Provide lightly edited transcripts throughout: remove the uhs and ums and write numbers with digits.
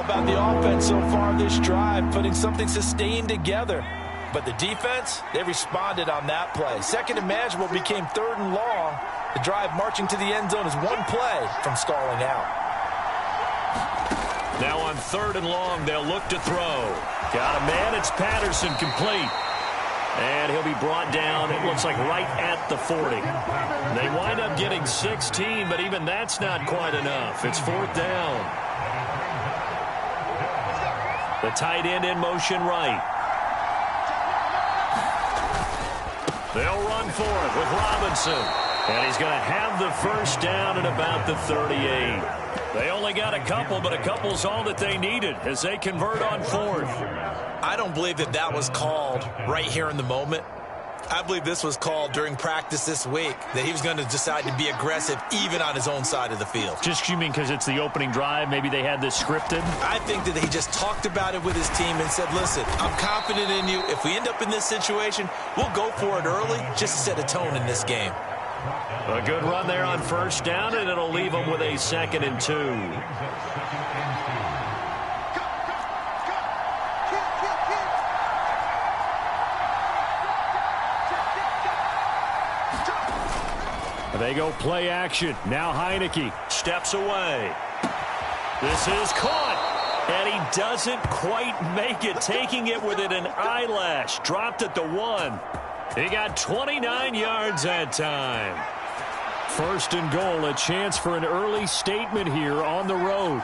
about the offense so far this drive, putting something sustained together. But the defense, they responded on that play. Second and manageable became 3rd and long. The drive marching to the end zone is one play from stalling out. Now on 3rd and long, they'll look to throw. Got a man, it's Patterson, complete. And he'll be brought down, it looks like right at the 40. They wind up getting 16, but even that's not quite enough. It's 4th down. The tight end in motion right. They'll run for it with Robinson. And he's going to have the first down at about the 38. They only got a couple, but a couple's all that they needed as they convert on 4th. I don't believe that was called right here in the moment. I believe this was called during practice this week, that he was going to decide to be aggressive even on his own side of the field. Just, you mean because it's the opening drive? Maybe they had this scripted? I think that he just talked about it with his team and said, listen, I'm confident in you. If we end up in this situation, we'll go for it early just to set a tone in this game. A good run there on 1st down, and it'll leave them with a 2nd and 2. They go play action. Now Heineke steps away. This is caught. And he doesn't quite make it. Taking it within an eyelash. Dropped at the 1. He got 29 yards that time. 1st and goal. A chance for an early statement here on the road.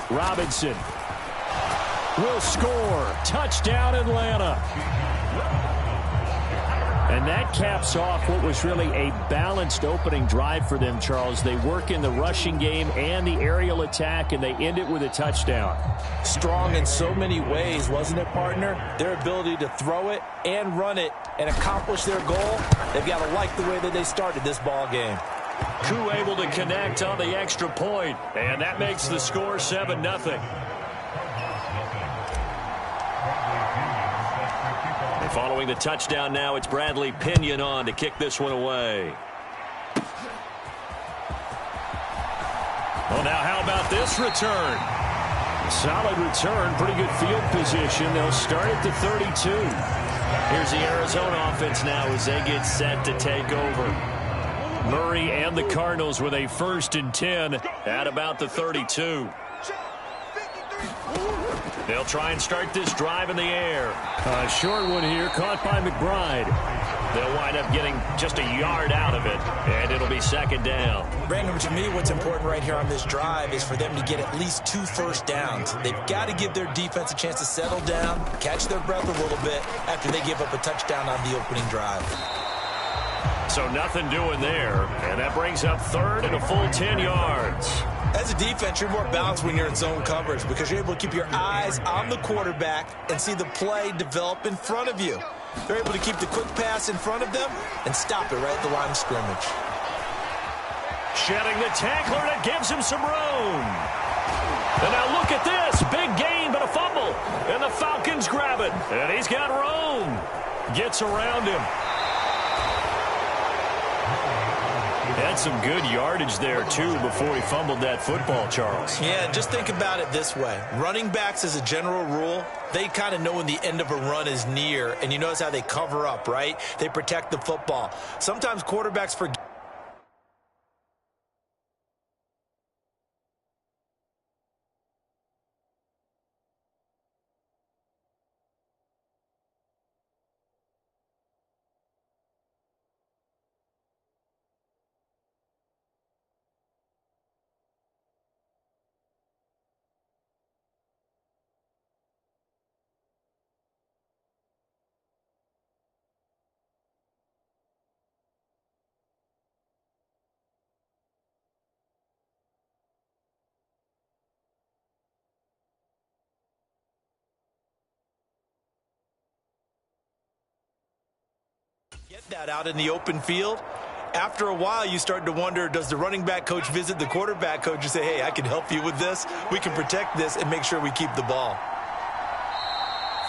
Robinson will score. Touchdown, Atlanta. And that caps off what was really a balanced opening drive for them, Charles. They work in the rushing game and the aerial attack, and they end it with a touchdown. Strong in so many ways, wasn't it, partner? Their ability to throw it and run it and accomplish their goal, they've got to like the way that they started this ball game. Koo able to connect on the extra point, and that makes the score 7-0. Following the touchdown now, it's Bradley Pinion on to kick this one away. Well, now how about this return? Solid return, pretty good field position. They'll start at the 32. Here's the Arizona offense now as they get set to take over. Murray and the Cardinals with a 1st and 10 at about the 32. They'll try and start this drive in the air. A short one here, caught by McBride. They'll wind up getting just a yard out of it, and it'll be 2nd down. Brandon, to me, what's important right here on this drive is for them to get at least 2 first downs. They've got to give their defense a chance to settle down, catch their breath a little bit after they give up a touchdown on the opening drive. So nothing doing there, and that brings up 3rd and a full 10 yards. As a defense, you're more balanced when you're in zone coverage because you're able to keep your eyes on the quarterback and see the play develop in front of you. They're able to keep the quick pass in front of them and stop it right at the line of scrimmage. Shedding the tackler, that gives him some room. And now look at this. Big gain, but a fumble. And the Falcons grab it. And he's got Rome. Gets around him. Had some good yardage there, too, before he fumbled that football, Charles. Yeah, just think about it this way. Running backs, as a general rule, they kind of know when the end of a run is near, and you notice how they cover up, right? They protect the football. Sometimes quarterbacks forget. Get that out in the open field. After a while, you start to wonder, does the running back coach visit the quarterback coach and say, hey, I can help you with this. We can protect this and make sure we keep the ball.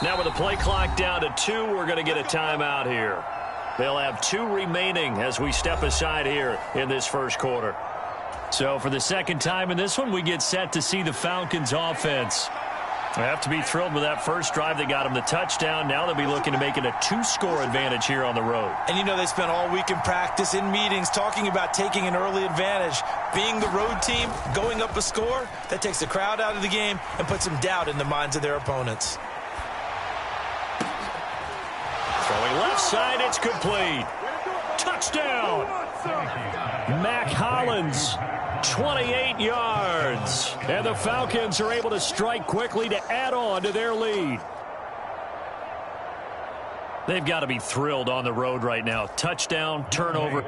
Now with the play clock down to 2, we're going to get a timeout here. They'll have 2 remaining as we step aside here in this first quarter. So for the second time in this one, we get set to see the Falcons offense. They have to be thrilled with that first drive. They got them the touchdown. Now they'll be looking to make it a 2-score advantage here on the road. And you know they spent all week in practice, in meetings, talking about taking an early advantage. Being the road team, going up a score, that takes the crowd out of the game and puts some doubt in the minds of their opponents. Throwing left side, it's complete. Touchdown! Mac Hollins, 28 yards. And the Falcons are able to strike quickly to add on to their lead. They've got to be thrilled on the road right now. Touchdown, turnover.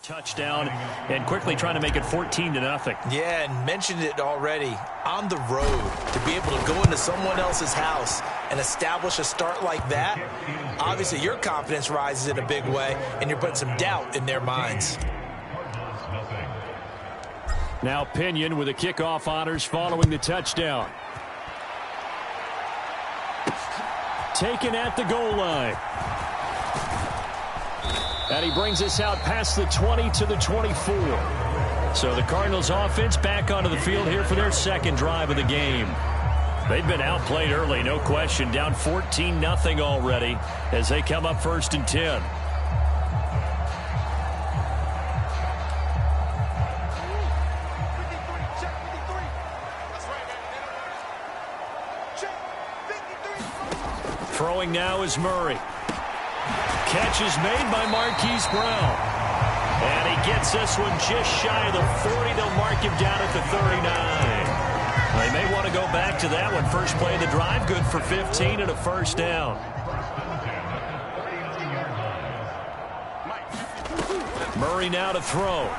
Touchdown and quickly trying to make it 14-0. Yeah, and mentioned it already. On the road, to be able to go into someone else's house and establish a start like that, obviously your confidence rises in a big way, and you're putting some doubt in their minds. Now Pinion with the kickoff honors following the touchdown. Taken at the goal line. And he brings us out past the 20 to the 24. So the Cardinals offense back onto the field here for their second drive of the game. They've been outplayed early, no question. Down 14-0 already as they come up 1st and 10. Throwing now is Murray. Catch is made by Marquise Brown. And he gets this one just shy of the 40. They'll mark him down at the 39. They may want to go back to that one. First play of the drive, good for 15 and a first down. Murray now to throw.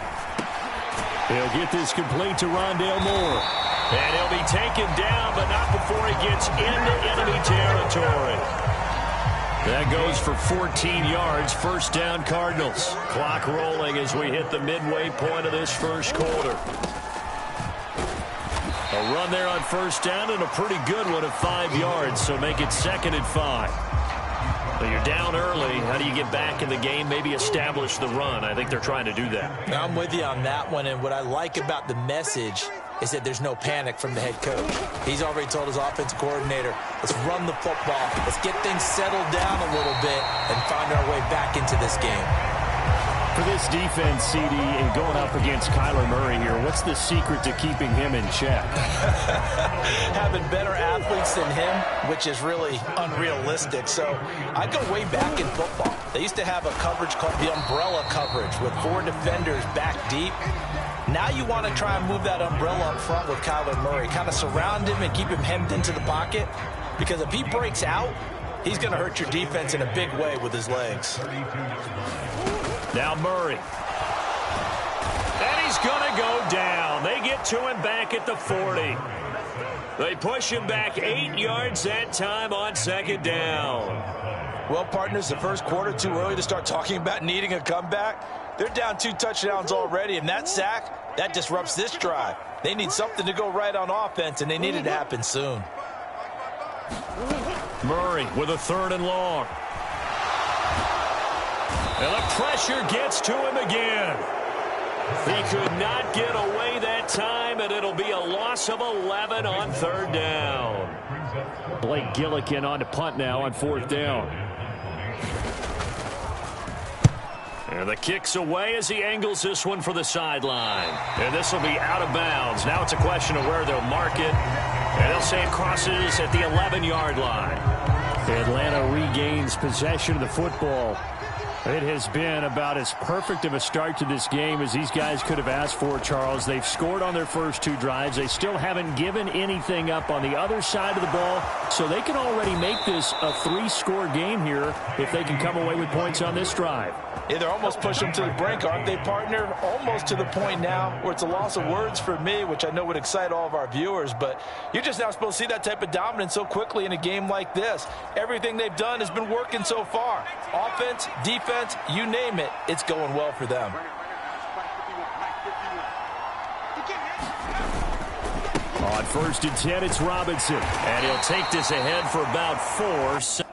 He'll get this complete to Rondale Moore. And he'll be taken down, but not before he gets into enemy territory. That goes for 14 yards. First down, Cardinals. Clock rolling as we hit the midway point of this first quarter. A run there on first down and a pretty good one of 5 yards, so make it 2nd and 5. Well, you're down early. How do you get back in the game? Maybe establish the run. I think they're trying to do that. I'm with you on that one, and what I like about the message is that there's no panic from the head coach. He's already told his offensive coordinator, let's run the football, let's get things settled down a little bit and find our way back into this game. For this defense, CD, and going up against Kyler Murray here, what's the secret to keeping him in check? Having better athletes than him, which is really unrealistic. So I go way back in football. They used to have a coverage called the umbrella coverage with 4 defenders back deep. Now you want to try and move that umbrella up front with Kyler Murray. Kind of surround him and keep him hemmed into the pocket. Because if he breaks out, he's going to hurt your defense in a big way with his legs. Now Murray. And he's going to go down. They get to him back at the 40. They push him back 8 yards that time on 2nd down. Well, partners, the first quarter too early to start talking about needing a comeback. They're down 2 touchdowns already, and that sack, that disrupts this drive. They need something to go right on offense, and they need it to happen soon. Murray with a 3rd and long. And the pressure gets to him again. He could not get away that time, and it'll be a loss of 11 on 3rd down. Blake Gillikin on to punt now on 4th down. And the kick's away as he angles this one for the sideline. And this will be out of bounds. Now it's a question of where they'll mark it. And they'll say it crosses at the 11-yard line. Atlanta regains possession of the football. It has been about as perfect of a start to this game as these guys could have asked for, Charles. They've scored on their first 2 drives. They still haven't given anything up on the other side of the ball, so they can already make this a 3-score game here if they can come away with points on this drive. Yeah, they're almost pushing them to the brink, aren't they, partner? Almost to the point now where it's a loss of words for me, which I know would excite all of our viewers, but you're just now supposed to see that type of dominance so quickly in a game like this. Everything they've done has been working so far. Offense, defense, you name it, it's going well for them. On 1st and 10, it's Robinson. And he'll take this ahead for about 4.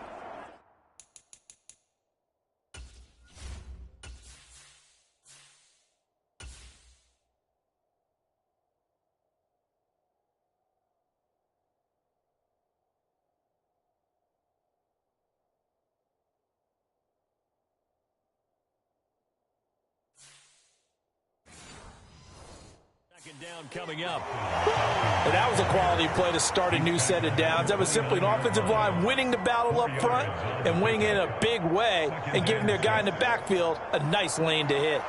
Down coming up. And that was a quality play to start a new set of downs. That was simply an offensive line winning the battle up front and winning in a big way and giving their guy in the backfield a nice lane to hit.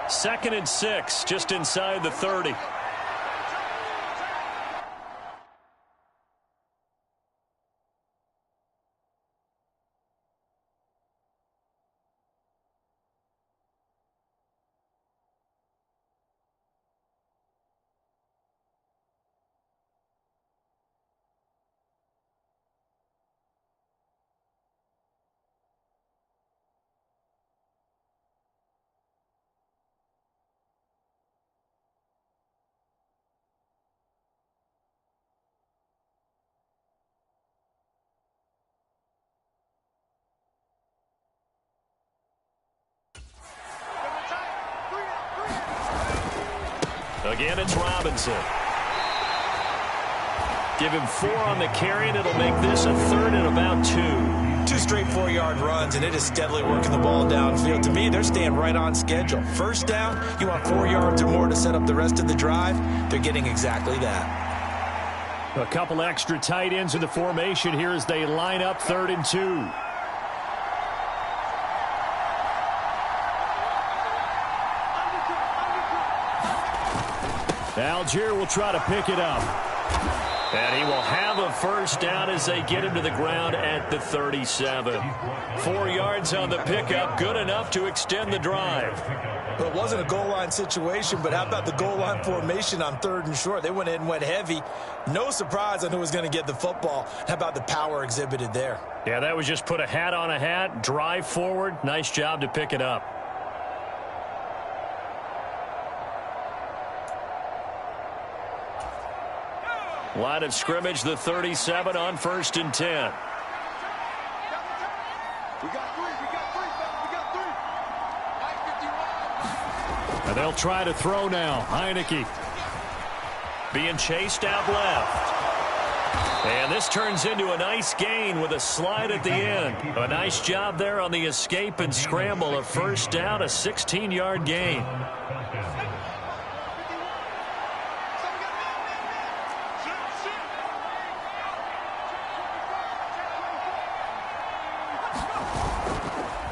Second and 6, just inside the 30. Again, it's Robinson. Give him 4 on the carry, and it'll make this a 3rd and about 2. 2 straight 4-yard runs, and it is steadily working the ball downfield. To me, they're staying right on schedule. First down, you want 4 yards or more to set up the rest of the drive. They're getting exactly that. A couple extra tight ends in the formation here as they line up 3rd and 2. Algier will try to pick it up. And he will have a first down as they get him to the ground at the 37. 4 yards on the pickup, good enough to extend the drive. Well, it wasn't a goal line situation, but how about the goal line formation on 3rd and short? They went in and went heavy. No surprise on who was going to get the football. How about the power exhibited there? Yeah, that was just put a hat on a hat, drive forward. Nice job to pick it up. Line of scrimmage, the 37 on 1st and 10. We got 3. And they'll try to throw now. Heineke being chased out left. And this turns into a nice gain with a slide at the end. A nice job there on the escape and scramble. A first down, a 16-yard gain.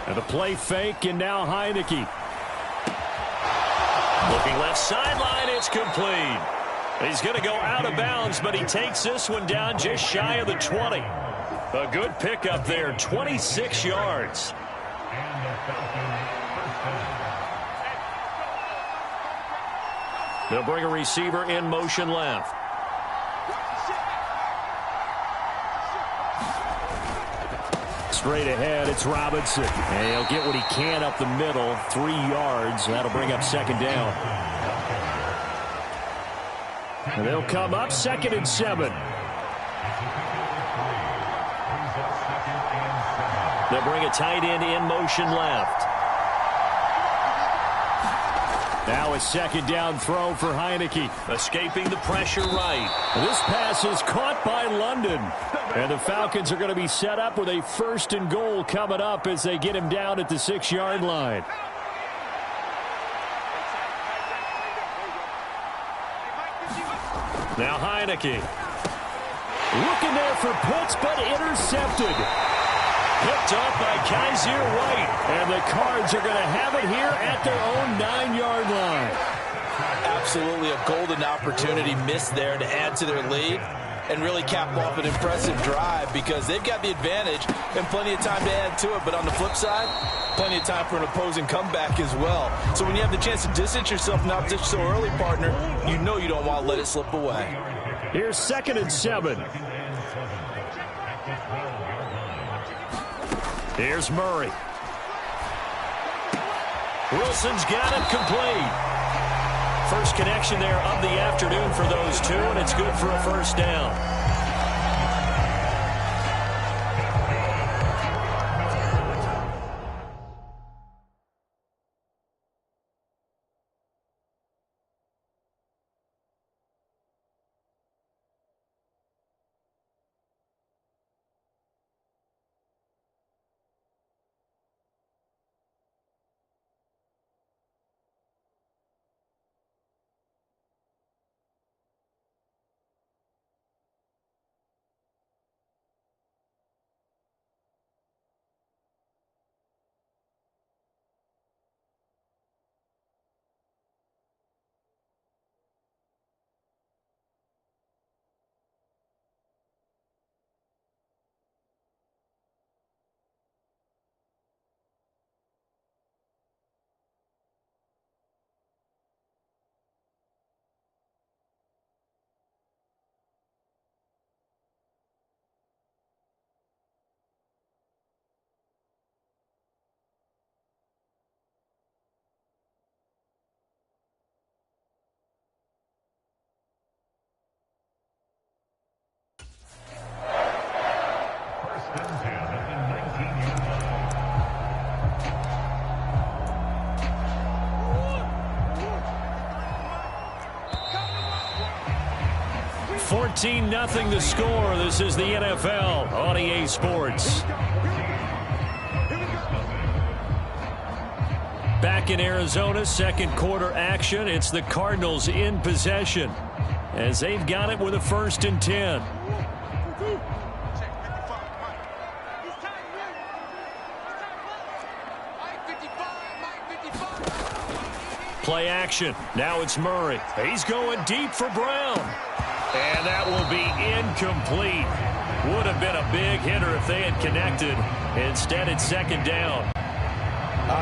And the play fake, and now Heineke. Looking left sideline, it's complete. He's going to go out of bounds, but he takes this one down just shy of the 20. A good pickup there, 26 yards. They'll bring a receiver in motion left. Straight ahead, it's Robinson. And he'll get what he can up the middle, 3 yards. That'll bring up 2nd down. And they'll come up 2nd and 7. They'll bring a tight end in motion left. Now a 2nd down throw for Heineke. Escaping the pressure right. This pass is caught by London. And the Falcons are going to be set up with a 1st and goal coming up as they get him down at the 6-yard line. Now Heineke. Looking there for puts, but intercepted. Picked up by Kaiser White. And the Cards are going to have it here at their own 9-yard line. Absolutely a golden opportunity missed there to add to their lead and really cap off an impressive drive because they've got the advantage and plenty of time to add to it. But on the flip side, plenty of time for an opposing comeback as well. So when you have the chance to distance yourself from the opposition so early, partner, you know you don't want to let it slip away. Here's 2nd and 7. Here's Murray. Wilson's got it complete. First connection there of the afternoon for those two, and it's good for a first down. Nothing the score. This is the NFL on EA Sports. Back in Arizona, second quarter action. It's the Cardinals in possession as they've got it with a 1st and 10. Play action. Now it's Murray. He's going deep for Brown. And that will be incomplete. Would have been a big hitter if they had connected. Instead, it's 2nd down.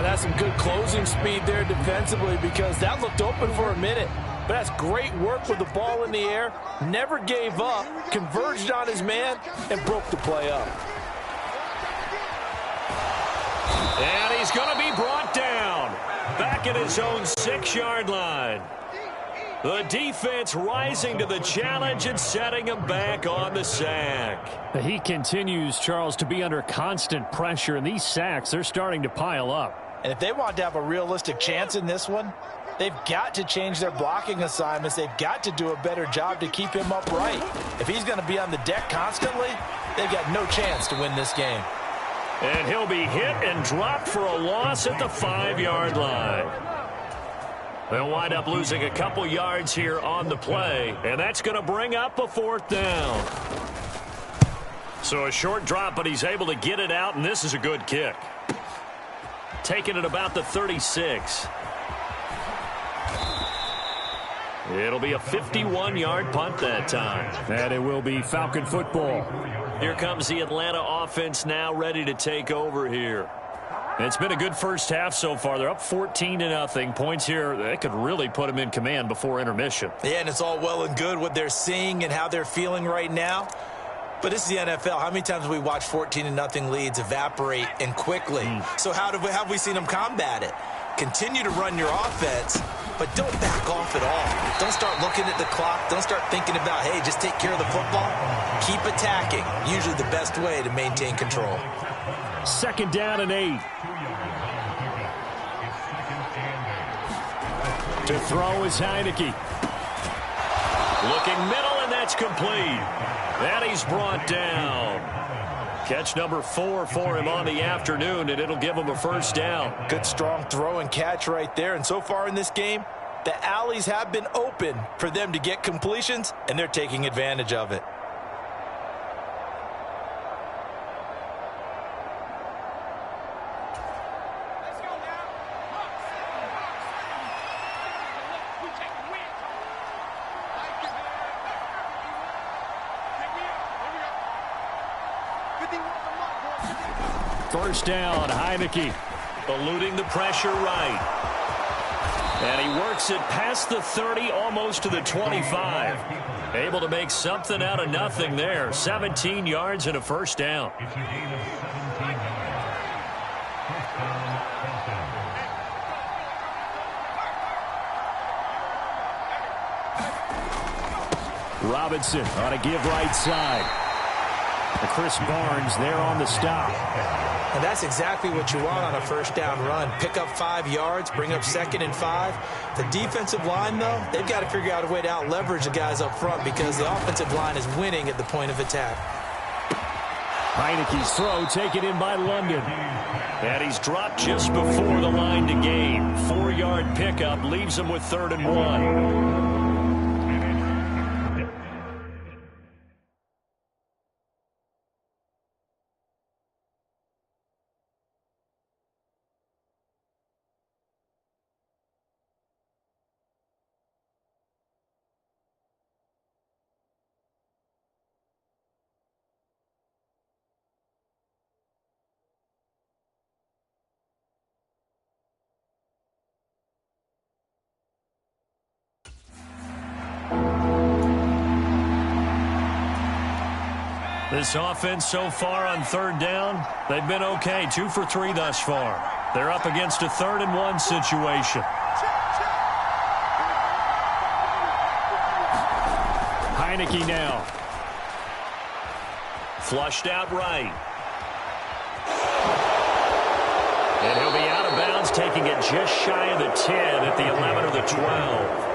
That's some good closing speed there defensively because that looked open for a minute. But that's great work with the ball in the air. Never gave up, converged on his man, and broke the play up. And he's going to be brought down. Back at his own 6-yard line. The defense rising to the challenge and setting him back on the sack. He continues, Charles, to be under constant pressure, and these sacks, they're starting to pile up. And if they want to have a realistic chance in this one, they've got to change their blocking assignments. They've got to do a better job to keep him upright. If he's going to be on the deck constantly, they've got no chance to win this game. And he'll be hit and dropped for a loss at the 5-yard line. They'll wind up losing a couple yards here on the play, and that's going to bring up a 4th down. So a short drop, but he's able to get it out, and this is a good kick. Taking it about the 36. It'll be a 51-yard punt that time. And it will be Falcon football. Here comes the Atlanta offense now ready to take over here. It's been a good first half so far. They're up 14-0. Points here, they could really put them in command before intermission. Yeah, and it's all well and good what they're seeing and how they're feeling right now. But this is the NFL. How many times have we watched 14-0 leads evaporate and quickly? So how have we seen them combat it? Continue to run your offense, but don't back off at all. Don't start looking at the clock. Don't start thinking about, hey, just take care of the football. Keep attacking. Usually the best way to maintain control. 2nd down and 8. To throw is Heineke. Looking middle, and that's complete. And he's brought down. Catch number 4 for him on the afternoon, and it'll give him a 1st down. Good strong throw and catch right there. And so far in this game, The alleys have been open for them to get completions, and they're taking advantage of it. First down, Heineke. Eluding the pressure right. And he works it past the 30, almost to the 25. Able to make something out of nothing there. 17 yards and a first down. Robinson on a give right side. Chris Barnes there on the stop. And that's exactly what you want on a first down run. Pick up 5 yards, bring up 2nd and 5. The defensive line, though, they've got to figure out a way to out-leverage the guys up front because the offensive line is winning at the point of attack. Heineke's throw taken in by London. And he's dropped just before the line to gain. 4-yard pickup leaves him with 3rd and 1. This offense so far on 3rd down, they've been okay. 2 for 3 thus far. They're up against a 3rd and 1 situation. Heineke now. Flushed out right. And he'll be out of bounds, taking it just shy of the 10 at the 11 or the 12.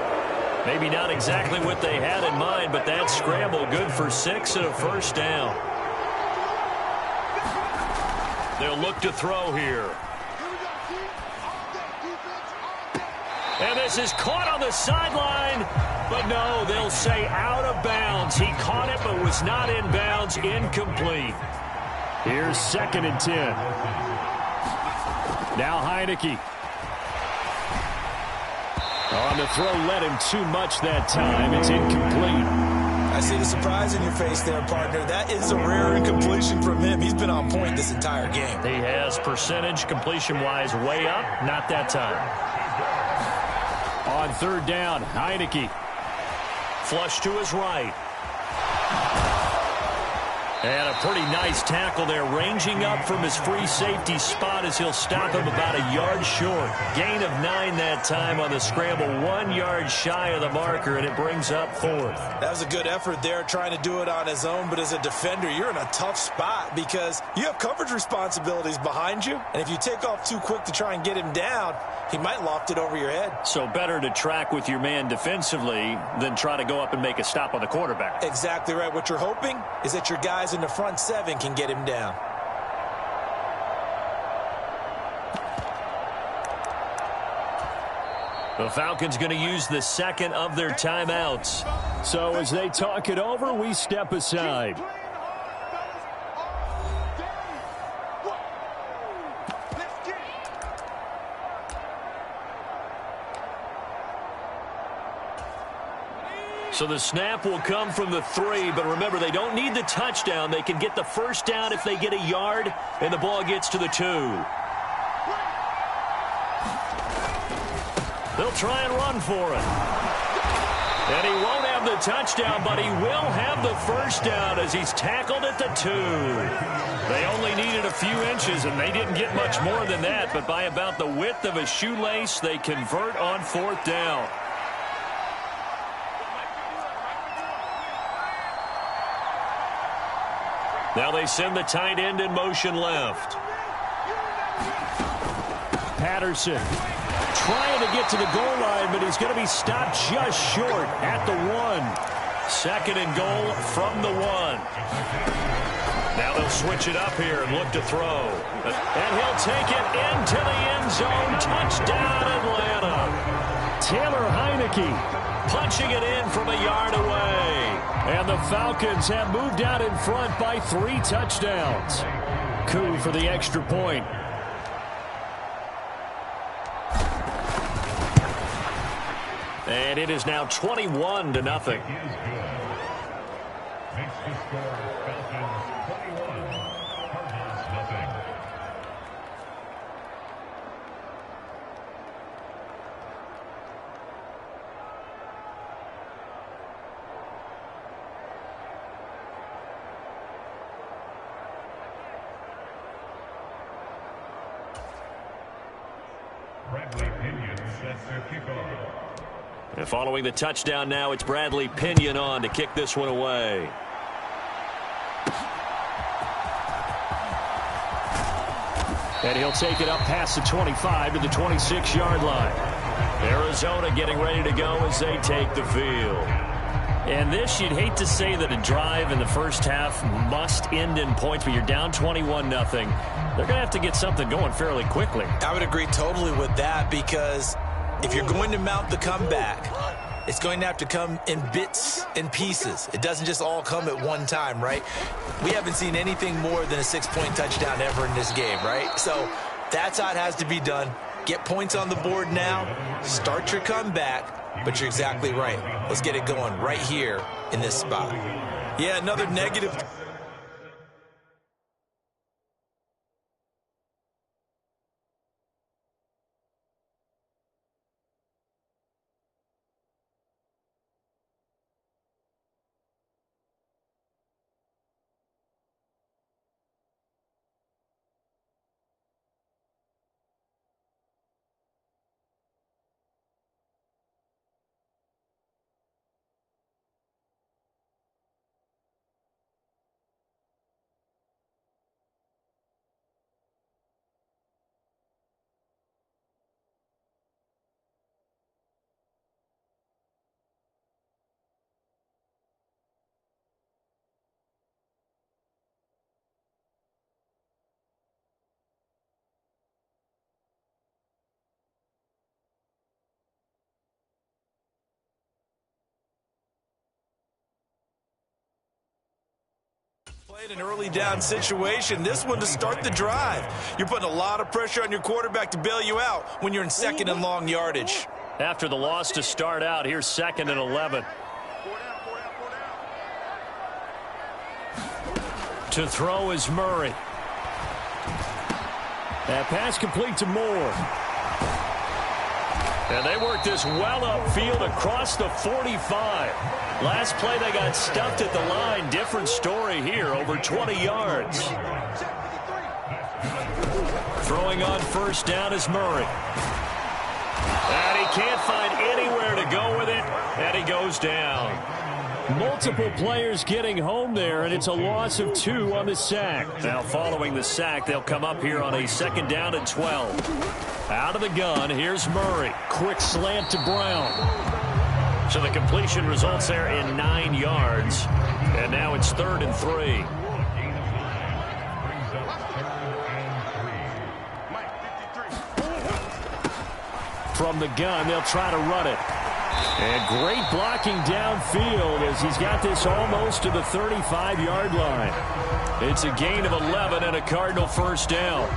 Maybe not exactly what they had in mind, but that scramble good for 6 and a first down. They'll look to throw here. And this is caught on the sideline, but no, they'll say out of bounds. He caught it, but was not in bounds. Incomplete. Here's 2nd and 10. Now Heineke. On the throw, led him too much that time. It's incomplete. I see the surprise in your face there, partner. That is a rare incompletion from him. He's been on point this entire game. He has percentage completion-wise way up. Not that time. On 3rd down, Heineke. Flush to his right. And a pretty nice tackle there, ranging up from his free safety spot as he'll stop him about a yard short. Gain of 9 that time on the scramble, 1 yard shy of the marker, and it brings up 4th. That was a good effort there, trying to do it on his own, but as a defender, you're in a tough spot because you have coverage responsibilities behind you, and if you take off too quick to try and get him down, he might loft it over your head. So better to track with your man defensively than try to go up and make a stop on the quarterback. Exactly right. What you're hoping is that your guys in the front 7 can get him down. The Falcons going to use the 2nd of their timeouts. So as they talk it over, we step aside. So the snap will come from the 3, but remember, they don't need the touchdown. They can get the first down if they get a yard, and the ball gets to the 2. They'll try and run for it. And he won't have the touchdown, but he will have the first down as he's tackled at the 2. They only needed a few inches, and they didn't get much more than that, but by about the width of a shoelace, they convert on 4th down. Now they send the tight end in motion left. Patterson trying to get to the goal line, but he's going to be stopped just short at the 1. 2nd and goal from the 1. Now they'll switch it up here and look to throw. And he'll take it into the end zone. Touchdown, Atlanta. Taylor Heineke punching it in from a yard away. And the Falcons have moved out in front by 3 touchdowns. Coup for the extra point. And it is now 21-0. Makes the score Falcons 21, Cardinals nothing. Bradley Pinion sets their kickoff. And following the touchdown now, it's Bradley Pinion on to kick this one away. And he'll take it up past the 25 to the 26-yard line. Arizona getting ready to go as they take the field. And this, you'd hate to say that a drive in the first half must end in points, but you're down 21-0. They're going to have to get something going fairly quickly. I would agree totally with that, because if you're going to mount the comeback, it's going to have to come in bits and pieces. It doesn't just all come at one time, right? We haven't seen anything more than a 6-point touchdown ever in this game, right? So that's how it has to be done. Get points on the board now, start your comeback, but you're exactly right. Let's get it going right here in this spot. Yeah, another negative. Played an early down situation. This one to start the drive. You're putting a lot of pressure on your quarterback to bail you out when you're in 2nd and long yardage. After the loss to start out, here's 2nd and 11. To throw is Murray. That pass complete to Moore. And they work this well upfield across the 45. Last play they got stuffed at the line. Different story here, over 20 yards. Throwing on first down is Murray. And he can't find anywhere to go with it, and he goes down. Multiple players getting home there, and it's a loss of 2 on the sack. Now following the sack, they'll come up here on a 2nd down and 12. Out of the gun, here's Murray. Quick slant to Brown. So the completion results there in 9 yards. And now it's 3rd and 3. From the gun, they'll try to run it. And great blocking downfield as he's got this almost to the 35-yard line. It's a gain of 11 and a Cardinal first down.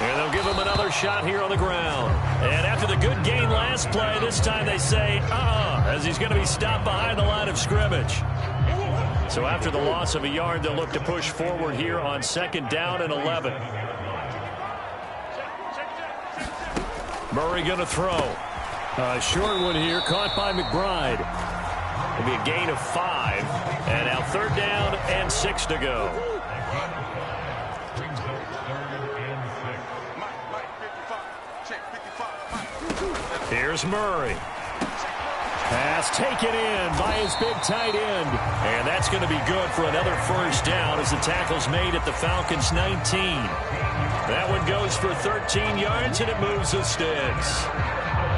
And they'll give him another shot here on the ground. And after the good gain last play, this time they say, as he's going to be stopped behind the line of scrimmage. So after the loss of a yard, they'll look to push forward here on 2nd down and 11. Murray going to throw. A short one here, caught by McBride. It'll be a gain of 5. And now 3rd down and 6 to go. Here's Murray. Pass taken in by his big tight end. And that's going to be good for another first down as the tackle's made at the Falcons' 19. That one goes for 13 yards, and it moves the sticks.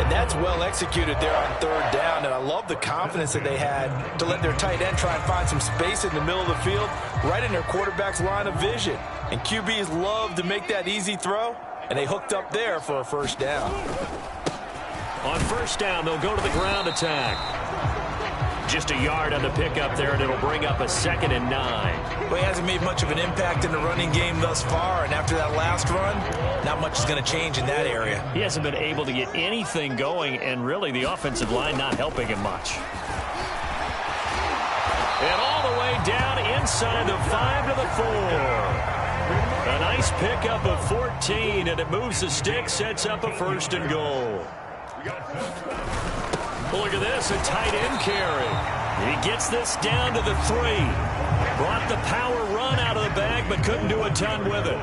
And that's well executed there on third down. And I love the confidence that they had to let their tight end try and find some space in the middle of the field, right in their quarterback's line of vision. And QBs love to make that easy throw, and they hooked up there for a first down. On first down, they'll go to the ground attack. Just a yard on the pickup there, and it'll bring up a 2nd and 9. Well, he hasn't made much of an impact in the running game thus far, and after that last run, not much is going to change in that area. He hasn't been able to get anything going, and really the offensive line not helping him much. And all the way down inside the 5 to the 4. A nice pickup of 14, and it moves the stick, sets up a 1st and goal. Look at this, a tight end carry. He gets this down to the 3. Brought the power run out of the bag, but couldn't do a ton with it.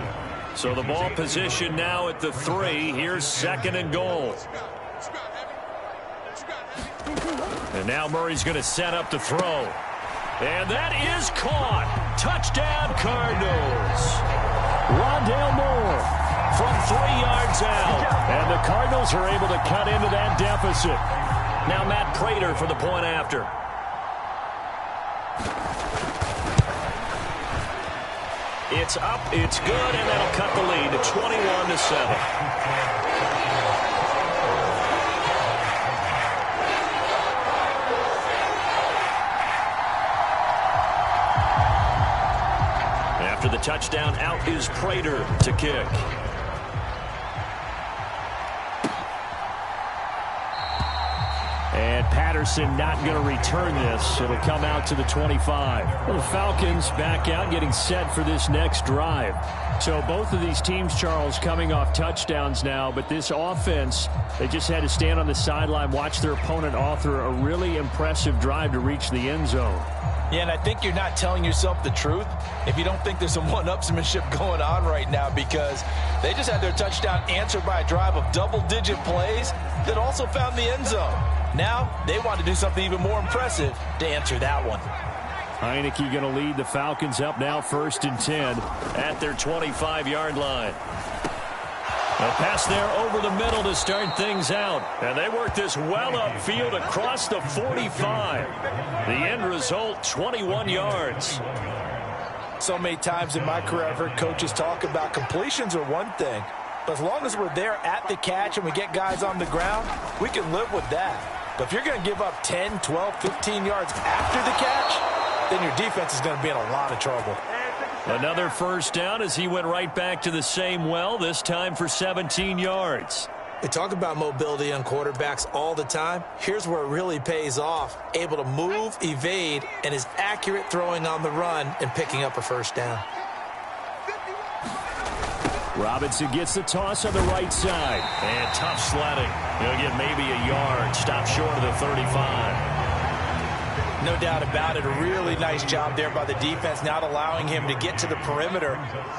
So the ball position now at the 3. Here's 2nd and goal. And now Murray's going to set up the throw. And that is caught. Touchdown, Cardinals. Rondale Moore from 3 yards out. And the Cardinals are able to cut into that deficit. Now Matt Prater for the point after. It's up, it's good, and that'll cut the lead to 21-7. After the touchdown, out is Prater to kick. And Patterson not going to return this. It'll come out to the 25. Well, the Falcons back out, getting set for this next drive. So both of these teams, Charles, coming off touchdowns now, but this offense, they just had to stand on the sideline, watch their opponent author a really impressive drive to reach the end zone. Yeah, and I think you're not telling yourself the truth if you don't think there's some one-upsmanship going on right now, because they just had their touchdown answered by a drive of double-digit plays that also found the end zone. Now they want to do something even more impressive to answer that one. Heineke going to lead the Falcons up now 1st and 10 at their 25-yard line. A pass there over the middle to start things out. And they work this well upfield across the 45. The end result, 21 yards. So many times in my career I've heard coaches talk about completions are one thing, but as long as we're there at the catch and we get guys on the ground, we can live with that. But if you're going to give up 10, 12, 15 yards after the catch, then your defense is going to be in a lot of trouble. Another first down as he went right back to the same well, this time for 17 yards. They talk about mobility on quarterbacks all the time. Here's where it really pays off. Able to move, evade, and is accurate throwing on the run and picking up a first down. Robinson gets the toss on the right side. And tough sledding. He'll get maybe a yard. Stop short of the 35. No doubt about it. A really nice job there by the defense, not allowing him to get to the perimeter.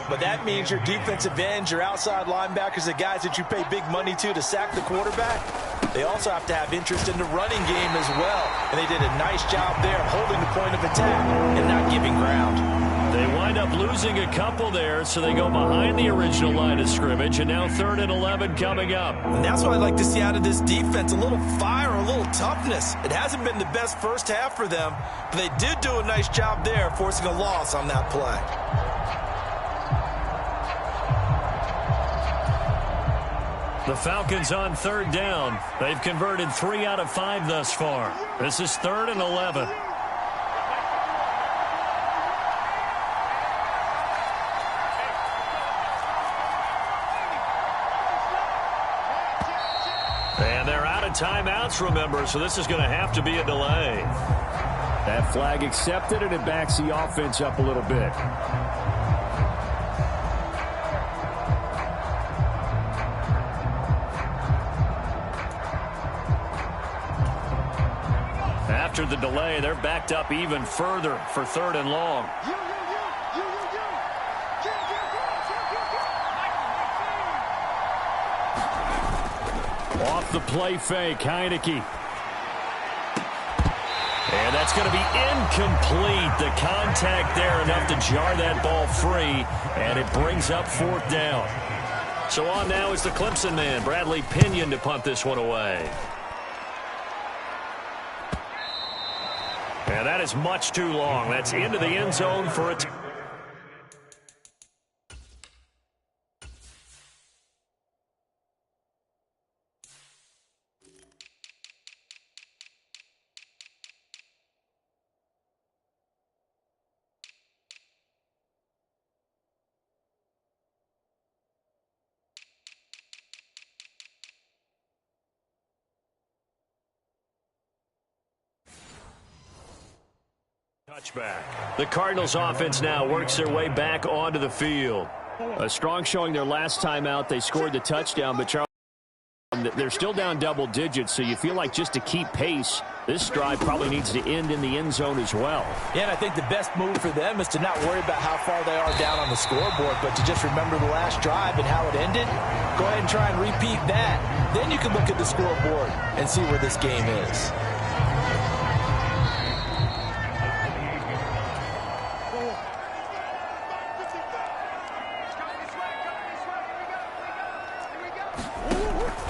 But that means your defensive ends, your outside linebackers, the guys that you pay big money to sack the quarterback, they also have to have interest in the running game as well. And they did a nice job there holding the point of attack and not giving ground. They wind up losing a couple there, so they go behind the original line of scrimmage, and now 3rd and 11 coming up. And that's what I'd like to see out of this defense, a little fire, a little toughness. It hasn't been the best first half for them, but they did do a nice job there, forcing a loss on that play. The Falcons on 3rd down. They've converted 3 out of 5 thus far. This is 3rd and 11. And they're out of timeouts, remember, so this is going to have to be a delay. That flag accepted, and it backs the offense up a little bit. After the delay, they're backed up even further for 3rd and long. Off the play fake, Heineke. And that's going to be incomplete. The contact there enough to jar that ball free, and it brings up 4th down. So on now is the Clemson man, Bradley Pinion, to punt this one away. And that is much too long. That's into the end zone for a touchback. The Cardinals offense now works their way back onto the field. A strong showing their last time out. They scored the touchdown, but Charles, they're still down double digits, so you feel like just to keep pace, this drive probably needs to end in the end zone as well. Yeah, and I think the best move for them is to not worry about how far they are down on the scoreboard, but to just remember the last drive and how it ended. Go ahead and try and repeat that. Then you can look at the scoreboard and see where this game is.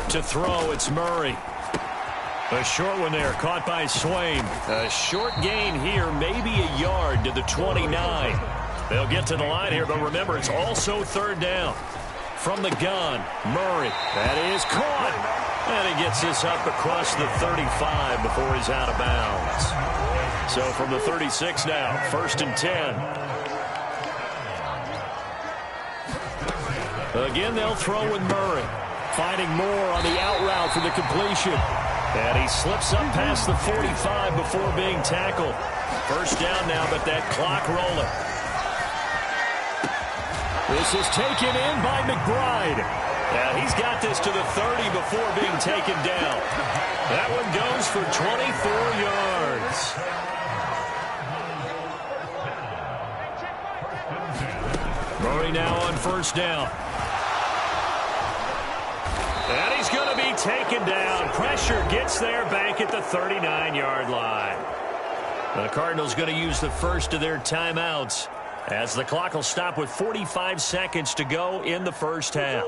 To throw, it's Murray. A short one there, caught by Swain. A short gain here, maybe a yard to the 29. They'll get to the line here, but remember, it's also third down. From the gun, Murray. That is caught. And he gets this up across the 35 before he's out of bounds. So from the 36 now, 1st and 10. Again, they'll throw with Murray. Finding more on the out route for the completion. And he slips up past the 45 before being tackled. First down now, but that clock rolling. This is taken in by McBride. Yeah, he's got this to the 30 before being taken down. That one goes for 24 yards. Murray now on first down. And he's going to be taken down. Pressure gets there back at the 39-yard line. The Cardinals going to use the first of their timeouts as the clock will stop with 45 seconds to go in the first half.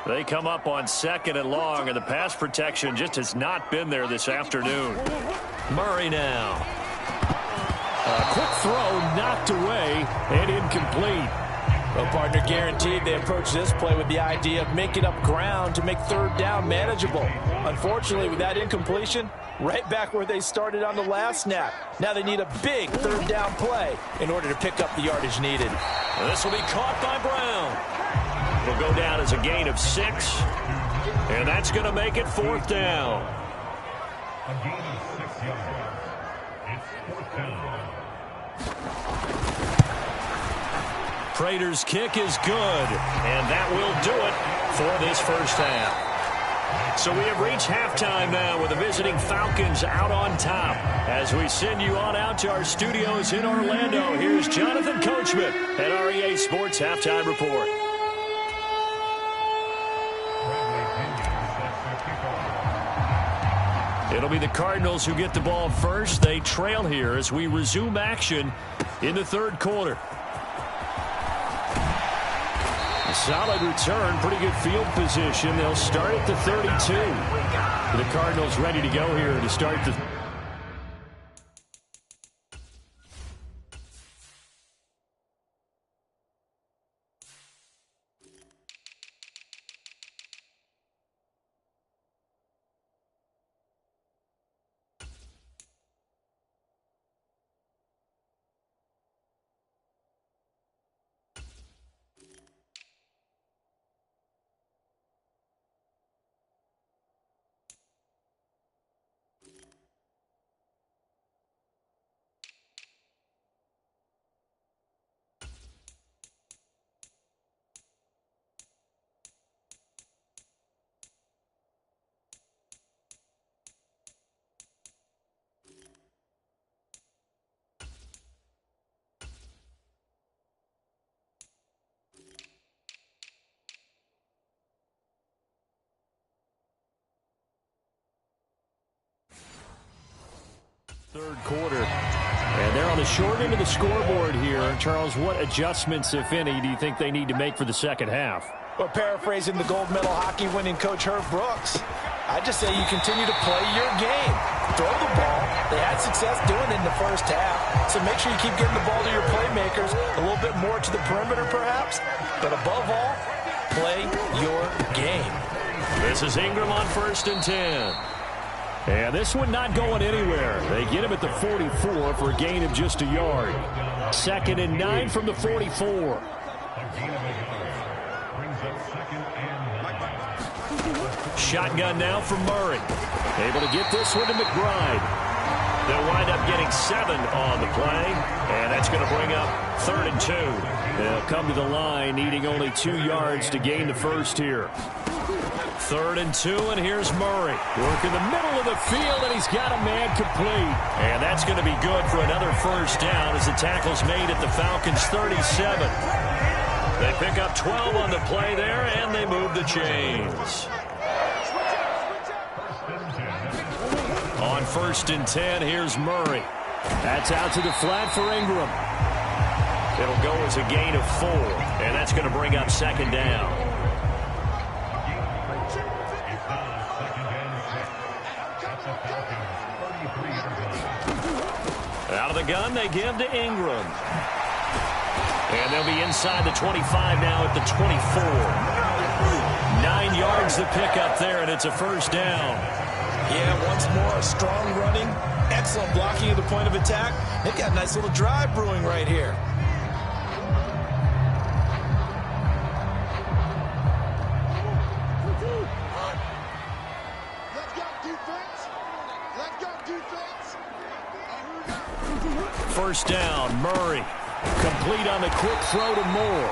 They come up on 2nd and long, and the pass protection just has not been there this afternoon. Murray now. A quick throw knocked away and incomplete. Well, partner, guaranteed they approach this play with the idea of making up ground to make third down manageable. Unfortunately, with that incompletion, right back where they started on the last snap. Now they need a big third down play in order to pick up the yardage needed. And this will be caught by Brown. It'll go down as a gain of 6. And that's going to make it 4th down. A gain of 6 yards. It's 4th down. Prater's kick is good, and that will do it for this first half. So we have reached halftime now with the visiting Falcons out on top. As we send you on out to our studios in Orlando, here's Jonathan Coachman at REA Sports Halftime Report. It'll be the Cardinals who get the ball first. They trail here as we resume action in the third quarter. Solid return, pretty good field position. They'll start at the 32. The Cardinals ready to go here to start the third quarter. And they're on the short end of the scoreboard here. Charles, what adjustments, if any, do you think they need to make for the second half? Well, paraphrasing the gold medal hockey winning coach Herb Brooks, I just say you continue to play your game. Throw the ball. They had success doing it in the first half, so make sure you keep getting the ball to your playmakers, a little bit more to the perimeter perhaps, but above all, play your game. This is Ingram on 1st and 10. And this one not going anywhere. They get him at the 44 for a gain of just a yard. 2nd and 9 from the 44. Shotgun now from Murray. Able to get this one to McBride. They'll wind up getting 7 on the play, and that's going to bring up 3rd and 2. They'll come to the line needing only 2 yards to gain the first here. 3rd and 2, and here's Murray. Work in the middle of the field, and he's got a man complete. And that's going to be good for another first down as the tackle's made at the Falcons' 37. They pick up 12 on the play there, and they move the chains. On 1st and 10, here's Murray. That's out to the flat for Ingram. It'll go as a gain of 4, and that's going to bring up 2nd down. Out of the gun, they give to Ingram. And they'll be inside the 25 now at the 24. 9 yards to pick up there, and it's a first down. Yeah, once more, strong running, excellent blocking at the point of attack. They've got a nice little drive brewing right here. First down, Murray. Complete on the quick throw to Moore.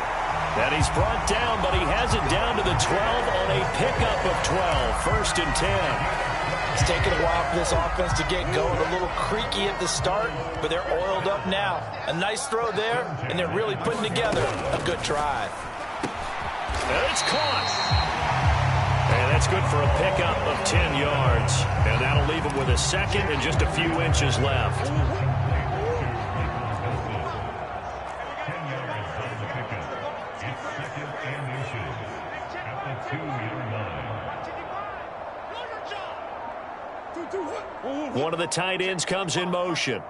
And he's brought down, but he has it down to the 12 on a pickup of 12. 1st and 10. It's taken a while for this offense to get going. A little creaky at the start, but they're oiled up now. A nice throw there, and they're really putting together a good drive. And it's caught. And that's good for a pickup of 10 yards. And that'll leave him with a 2nd and just a few inches left. One of the tight ends comes in motion.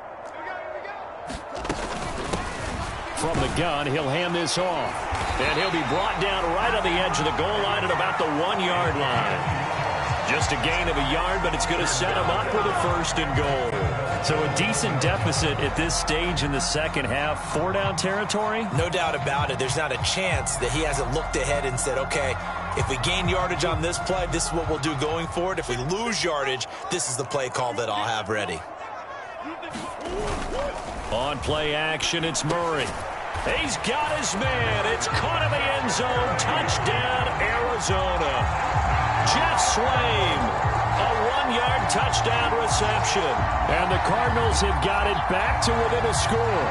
From the gun, he'll hand this off. And he'll be brought down right on the edge of the goal line at about the 1-yard line. Just a gain of a yard, but it's going to set him up with a 1st and goal. So a decent deficit at this stage in the second half. 4-down territory? No doubt about it. There's not a chance that he hasn't looked ahead and said, okay, if we gain yardage on this play, this is what we'll do going forward. If we lose yardage, this is the play call that I'll have ready. On play action, it's Murray. He's got his man. It's caught in the end zone. Touchdown, Arizona. Jeff Swaim, a 1-yard touchdown reception. And the Cardinals have got it back to within a score.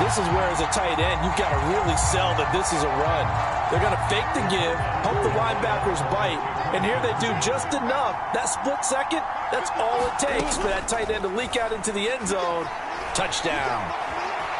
This is where, as a tight end, you've got to really sell that this is a run. They're going to fake the give, hope the linebackers bite, and here they do just enough. That split second, that's all it takes for that tight end to leak out into the end zone. Touchdown.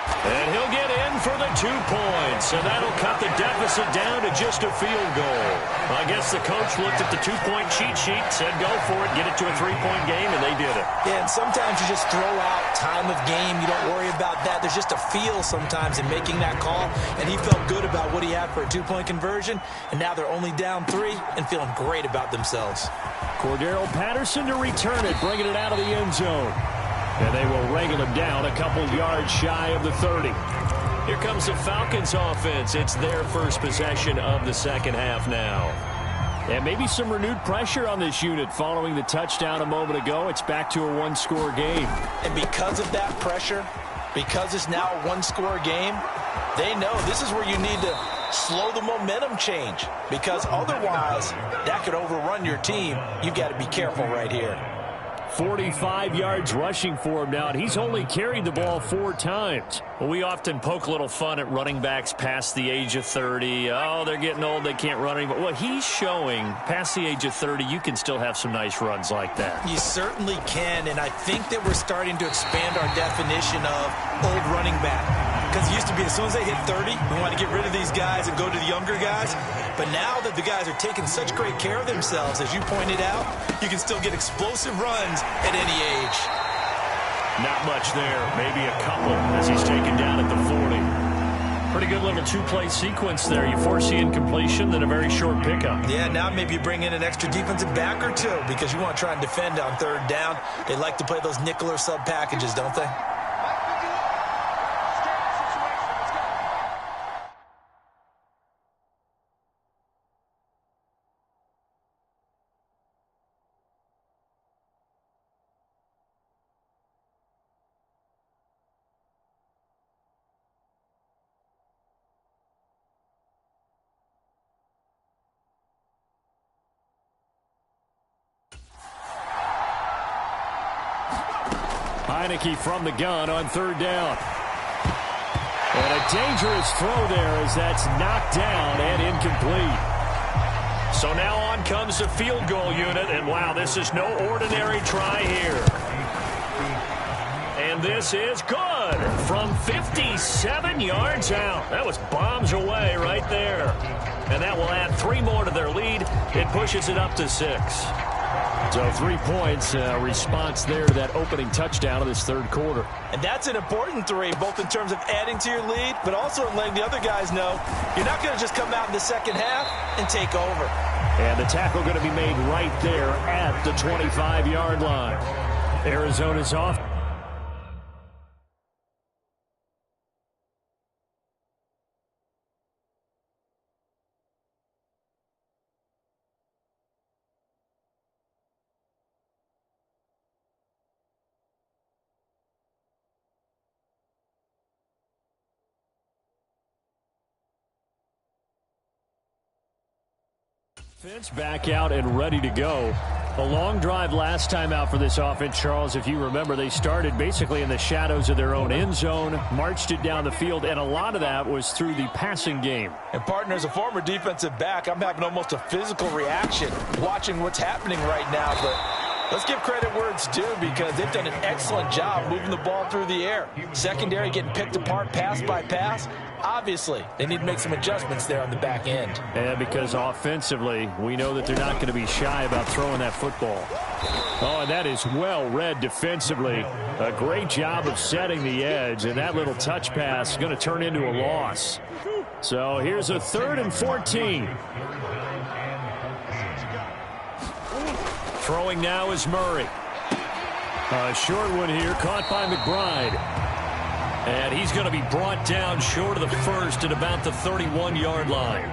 And he'll get in for the 2 points, and that'll cut the deficit down to just a field goal. I guess the coach looked at the 2-point cheat sheet, said go for it, get it to a 3-point game, and they did it. Yeah, and sometimes you just throw out time of game. You don't worry about that. There's just a feel sometimes in making that call, and he felt good about what he had for a 2-point conversion, and now they're only down 3 and feeling great about themselves. Cordero Patterson to return it, bringing it out of the end zone. And they will wrangle him down a couple yards shy of the 30. Here comes the Falcons offense. It's their first possession of the second half now. And maybe some renewed pressure on this unit following the touchdown a moment ago. It's back to a 1-score game. And because of that pressure, because it's now a 1-score game, they know this is where you need to slow the momentum change. Because otherwise, that could overrun your team. You've got to be careful right here. 45 yards rushing for him now, and he's only carried the ball 4 times. Well, we often poke a little fun at running backs past the age of 30. Oh, they're getting old, they can't run anymore. Well, he's showing past the age of 30, you can still have some nice runs like that. You certainly can, and I think that we're starting to expand our definition of old running back. because it used to be as soon as they hit 30, we want to get rid of these guys and go to the younger guys. But now that the guys are taking such great care of themselves, as you pointed out, you can still get explosive runs at any age. Not much there, maybe a couple as he's taken down at the 40. Pretty good little two-play sequence there. You force the incompletion, then a very short pickup. Yeah, now maybe you bring in an extra defensive back or two because you want to try and defend on third down. They like to play those nickel or sub packages, don't they? Heineke from the gun on third down. And a dangerous throw there as that's knocked down and incomplete. So now on comes the field goal unit, and wow, this is no ordinary try here. And this is good from 57 yards out. That was bombs away right there. And that will add 3 more to their lead. It pushes it up to 6. So 3 points, response there to that opening touchdown of this third quarter. And that's an important 3, both in terms of adding to your lead, but also in letting the other guys know you're not going to just come out in the second half and take over. And the tackle going to be made right there at the 25-yard line. Arizona's off. Offense back out and ready to go. A long drive last time out for this offense, Charles. If you remember, they started basically in the shadows of their own end zone, marched it down the field, and a lot of that was through the passing game. And, partner, as a former defensive back, I'm having almost a physical reaction watching what's happening right now. But let's give credit where it's due because they've done an excellent job moving the ball through the air. Secondary getting picked apart pass by pass. Obviously, they need to make some adjustments there on the back end. And because offensively, we know that they're not going to be shy about throwing that football. Oh, and that is well read defensively. A great job of setting the edge, and that little touch pass is going to turn into a loss. So here's a 3rd and 14. Throwing now is Murray. A short one here, caught by McBride. And he's going to be brought down short of the first at about the 31-yard line.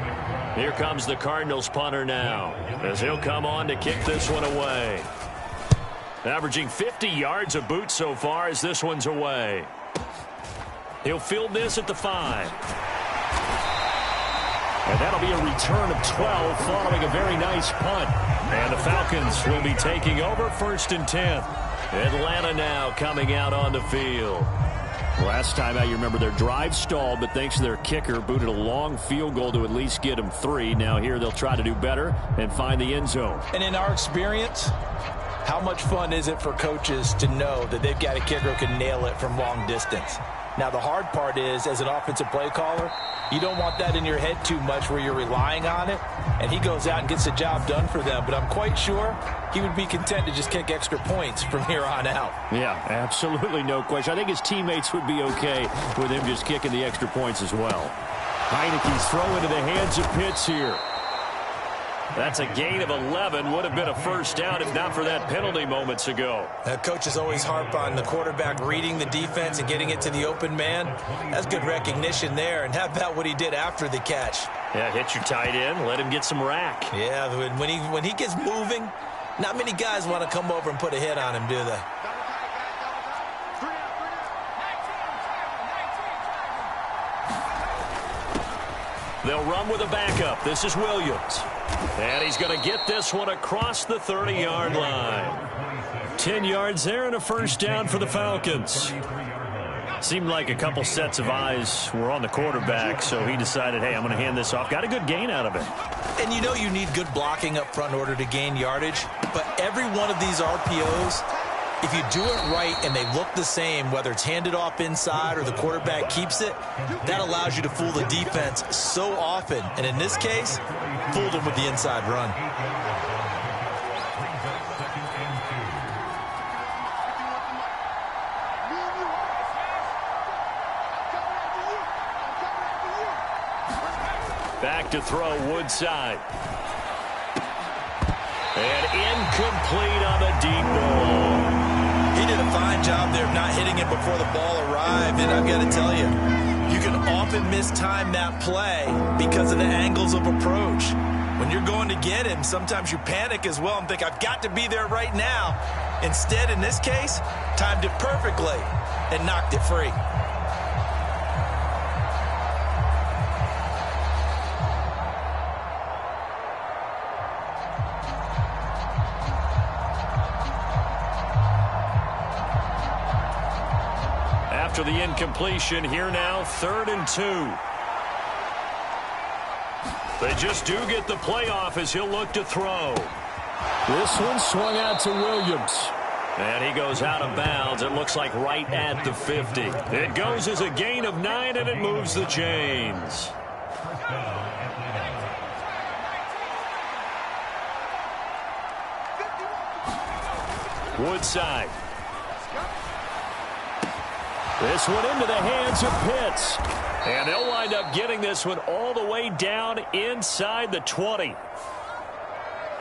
Here comes the Cardinals punter now, as he'll come on to kick this one away. Averaging 50 yards a boot so far as this one's away. He'll field this at the 5. And that'll be a return of 12 following a very nice punt. And the Falcons will be taking over 1st and 10. Atlanta now coming out on the field. Last time out, you remember their drive stalled, but thanks to their kicker, booted a long field goal to at least get them 3. Now here they'll try to do better and find the end zone. And in our experience, how much fun is it for coaches to know that they've got a kicker who can nail it from long distance? Now, the hard part is, as an offensive play caller, you don't want that in your head too much where you're relying on it, and he goes out and gets the job done for them. But I'm quite sure he would be content to just kick extra points from here on out. Yeah, absolutely no question. I think his teammates would be okay with him just kicking the extra points as well. Heineke's throw into the hands of Pitts here. That's a gain of 11. Would have been a first down if not for that penalty moments ago. Coaches always harp on the quarterback reading the defense and getting it to the open man. That's good recognition there. And how about what he did after the catch? Yeah, hit your tight end. Let him get some rack. Yeah, when he gets moving, not many guys want to come over and put a hit on him, do they? They'll run with a backup. This is Williams. And he's going to get this one across the 30-yard line. 10 yards there and a first down for the Falcons. Seemed like a couple sets of eyes were on the quarterback, so he decided, hey, I'm going to hand this off. Got a good gain out of it. And you know you need good blocking up front in order to gain yardage, but every one of these RPOs If you do it right and they look the same, whether it's handed off inside or the quarterback keeps it, that allows you to fool the defense so often. And in this case, fooled them with the inside run. Back to throw, Woodside. And incomplete on the deep ball. He did a fine job there of not hitting it before the ball arrived. And I've got to tell you, you can often mistime that play because of the angles of approach. When you're going to get him, sometimes you panic as well and think, I've got to be there right now. Instead, in this case, timed it perfectly and knocked it free. After the incompletion, here now, 3rd and 2. They just do get the playoff as he'll look to throw. This one swung out to Williams. And he goes out of bounds. It looks like right at the 50. It goes as a gain of 9, and it moves the chains. Woodside. This one into the hands of Pitts. And they'll wind up getting this one all the way down inside the 20.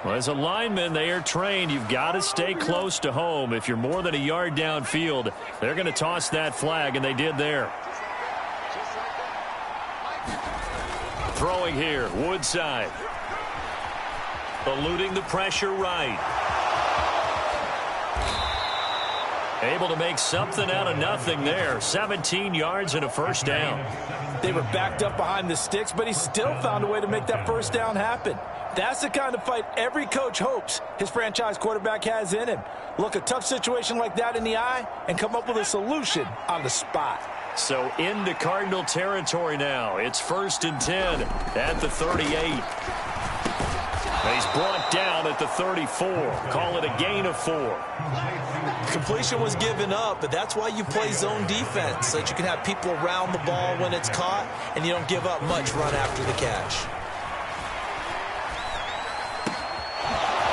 Well, as a lineman, they are trained. You've got to stay close to home. If you're more than a yard downfield, they're going to toss that flag, and they did there. Throwing here, Woodside. Eluding the pressure right. Able to make something out of nothing there. 17 yards and a first down. They were backed up behind the sticks, but he still found a way to make that first down happen. That's the kind of fight every coach hopes his franchise quarterback has in him. Look a tough situation like that in the eye and come up with a solution on the spot. So into Cardinal territory now. It's 1st and 10 at the 38. He's brought down at the 34. Call it a gain of 4. Completion was given up, but that's why you play zone defense, so that you can have people around the ball when it's caught, and you don't give up much run after the catch.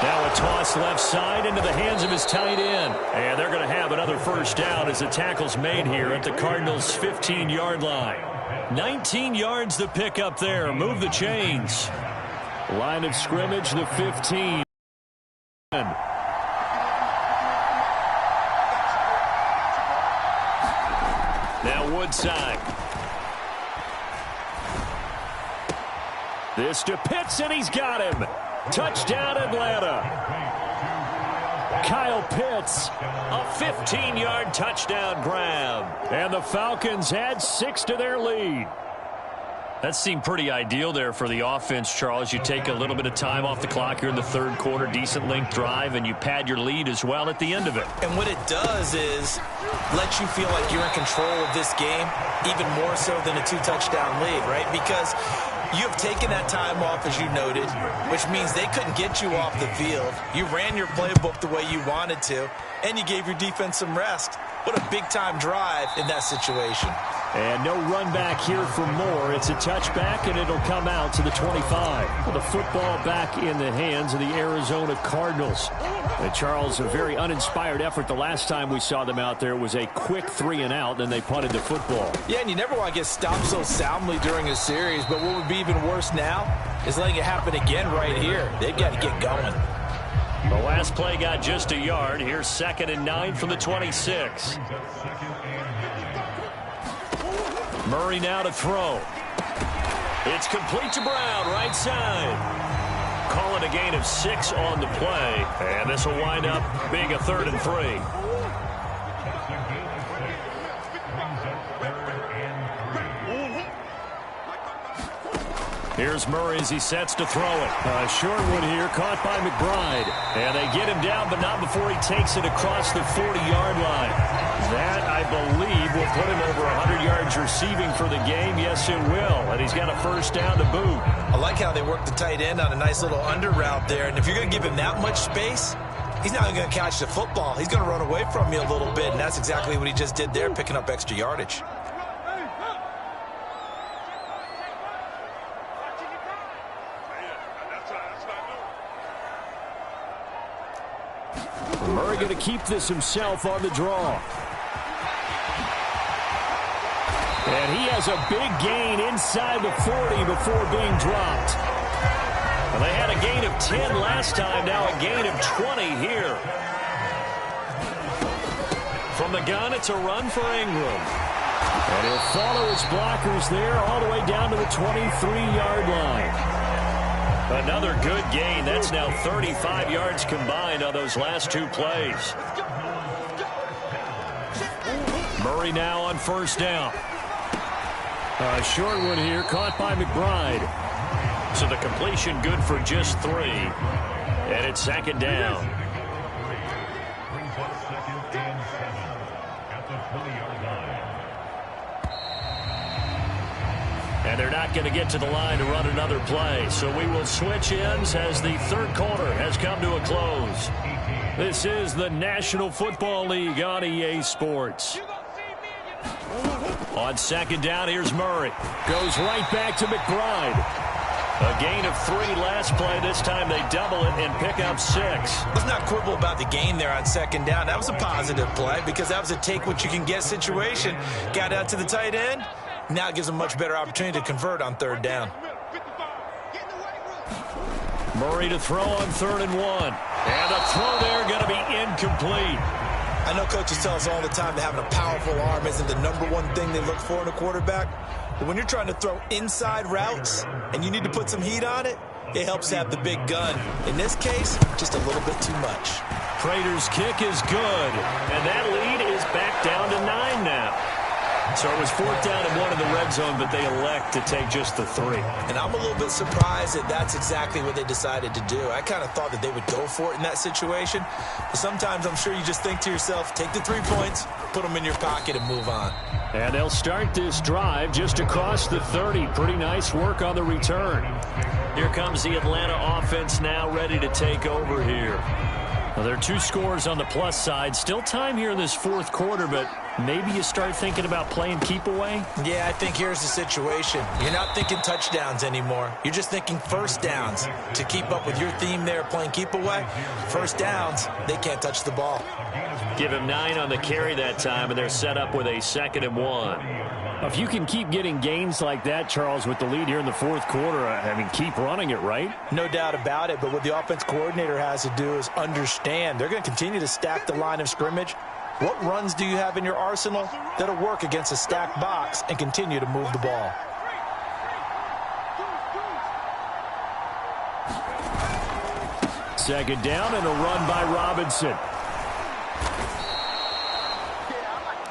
Now a toss left side into the hands of his tight end. And they're going to have another first down as the tackle's made here at the Cardinals' 15-yard line. 19 yards to pick up there. Move the chains. Line of scrimmage, the 15. Now Woodside. This to Pitts, and he's got him. Touchdown, Atlanta. Kyle Pitts, a 15-yard touchdown grab. And the Falcons add 6 to their lead. That seemed pretty ideal there for the offense, Charles. You take a little bit of time off the clock here in the 3rd quarter, decent length drive, and you pad your lead as well at the end of it. And what it does is let you feel like you're in control of this game, even more so than a 2-touchdown lead, right? Because you have taken that time off, as you noted, which means they couldn't get you off the field. You ran your playbook the way you wanted to, and you gave your defense some rest. What a big-time drive in that situation. And no run back here for Moore. It's a touchback, and it'll come out to the 25. Well, the football back in the hands of the Arizona Cardinals. And Charles, a very uninspired effort. The last time we saw them out there was a quick 3-and-out, then they punted the football. Yeah, and you never want to get stopped so soundly during a series, but what would be even worse now is letting it happen again right here. They've got to get going. The last play got just a yard. Here's 2nd and 9 from the 26. Murray now to throw. It's complete to Brown, right side. Call it a gain of 6 on the play. And this will wind up being a 3rd and 3. Here's Murray as he sets to throw it. A short one here, caught by McBride. And they get him down, but not before he takes it across the 40-yard line. That, I believe, will put him over 100 yards receiving for the game. Yes, it will. And he's got a first down to boot. I like how they work the tight end on a nice little under route there. And if you're going to give him that much space, he's not going to catch the football. He's going to run away from me a little bit, and that's exactly what he just did there, picking up extra yardage. Murray going to keep this himself on the draw. And he has a big gain inside the 40 before being dropped. Well, they had a gain of 10 last time, now a gain of 20 here. From the gun, it's a run for Ingram. And he'll follow his blockers there all the way down to the 23-yard line. Another good gain. That's now 35 yards combined on those last two plays. Murray now on first down. A short one here, caught by McBride. So the completion good for just 3. And it's second down. Brings up second and 7 at the 20-yard line. And they're not going to get to the line to run another play. So we will switch ends as the third quarter has come to a close. This is the National Football League on EA Sports. On second down, here's Murray. Goes right back to McBride. A gain of 3 last play. This time they double it and pick up 6. Let's not quibble about the gain there on second down. That was a positive play because that was a take-what-you-can-get situation. Got out to the tight end. Now it gives them a much better opportunity to convert on third down. Murray to throw on 3rd and 1. And the throw there going to be incomplete. I know coaches tell us all the time that having a powerful arm isn't the #1 thing they look for in a quarterback. But when you're trying to throw inside routes and you need to put some heat on it, it helps to have the big gun. In this case, just a little bit too much. Prater's kick is good. And that lead is back down to 9 now. So it was 4th down and 1 in the red zone, but they elect to take just the 3. And I'm a little bit surprised that that's exactly what they decided to do. I kind of thought that they would go for it in that situation. But sometimes I'm sure you just think to yourself, take the 3 points, put them in your pocket, and move on. And they'll start this drive just across the 30. Pretty nice work on the return. Here comes the Atlanta offense now ready to take over here. Well, there are 2 scores on the plus side. Still time here in this 4th quarter, but maybe you start thinking about playing keep away? Yeah, I think here's the situation. You're not thinking touchdowns anymore. You're just thinking first downs. To keep up with your theme there, playing keep away, first downs, they can't touch the ball. Give him 9 on the carry that time, and they're set up with a 2nd and 1. If you can keep getting gains like that, Charles, with the lead here in the 4th quarter, I mean, keep running it, right? No doubt about it, but what the offense coordinator has to do is understand. They're going to continue to stack the line of scrimmage. What runs do you have in your arsenal that'll work against a stacked box and continue to move the ball? Second down and a run by Robinson.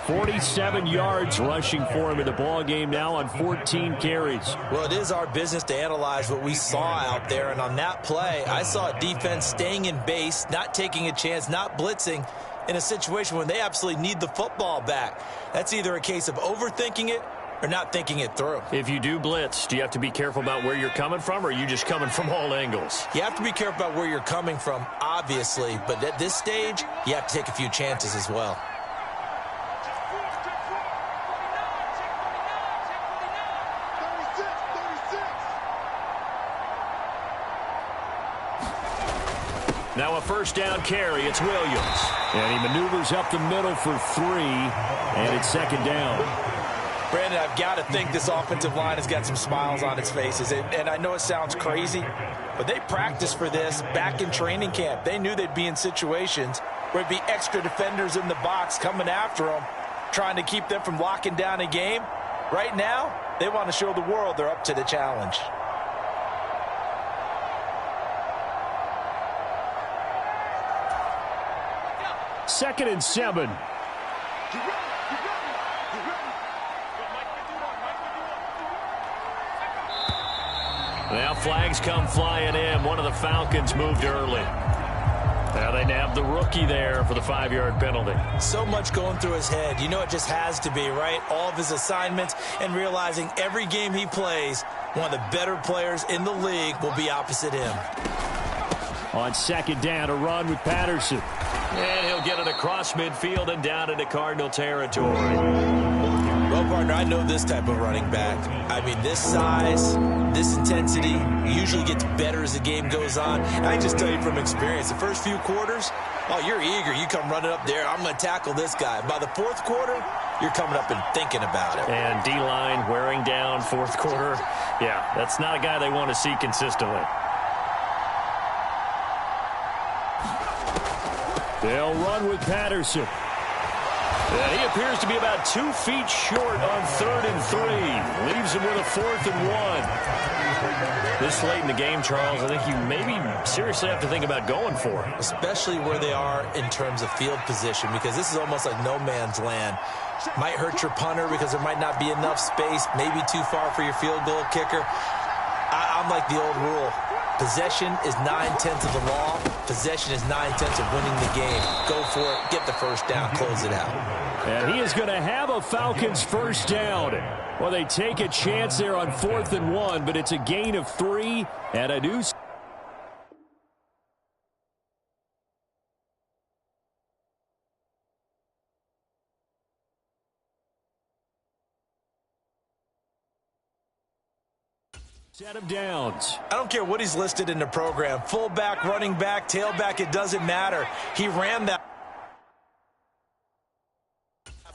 47 yards rushing for him in the ball game now on 14 carries. Well, it is our business to analyze what we saw out there, and on that play, I saw a defense staying in base, not taking a chance, not blitzing in a situation when they absolutely need the football back. That's either a case of overthinking it or not thinking it through. If you do blitz, do you have to be careful about where you're coming from, or are you just coming from all angles? You have to be careful about where you're coming from, obviously, but at this stage, you have to take a few chances as well. Now a first down carry. It's Williams. And he maneuvers up the middle for 3, and it's second down. Brandon, I've got to think this offensive line has got some smiles on its faces. And I know it sounds crazy, but they practiced for this back in training camp. They knew they'd be in situations where it'd be extra defenders in the box coming after them, trying to keep them from locking down a game. Right now, they want to show the world they're up to the challenge. Second and 7. Now flags come flying in. One of the Falcons moved early. Now they nab the rookie there for the 5-yard penalty. So much going through his head. You know it just has to be, right? All of his assignments and realizing every game he plays, one of the better players in the league will be opposite him. On second down, a run with Patterson. And he'll get it across midfield and down into Cardinal territory. Well, partner, I know this type of running back. I mean, this size, this intensity usually gets better as the game goes on. And I can just tell you from experience, the first few quarters, oh, you're eager. You come running up there, I'm going to tackle this guy. By the fourth quarter, you're coming up and thinking about it. And D-line wearing down fourth quarter. Yeah, that's not a guy they want to see consistently. They'll run with Patterson. And he appears to be about 2 feet short on 3rd and 3. Leaves him with a 4th and 1. This late in the game, Charles, I think you maybe seriously have to think about going for it. Especially where they are in terms of field position, because this is almost like no man's land. Might hurt your punter because there might not be enough space, maybe too far for your field goal kicker. I'm like the old rule. Possession is 9/10 of the law. Possession is 9/10 of winning the game. Go for it. Get the first down. Close it out. And he is going to have a Falcons first down. Well, they take a chance there on 4th and 1, but it's a gain of 3 and a new. Set of downs. I don't care what he's listed in the program. Fullback, running back, tailback, it doesn't matter. He ran that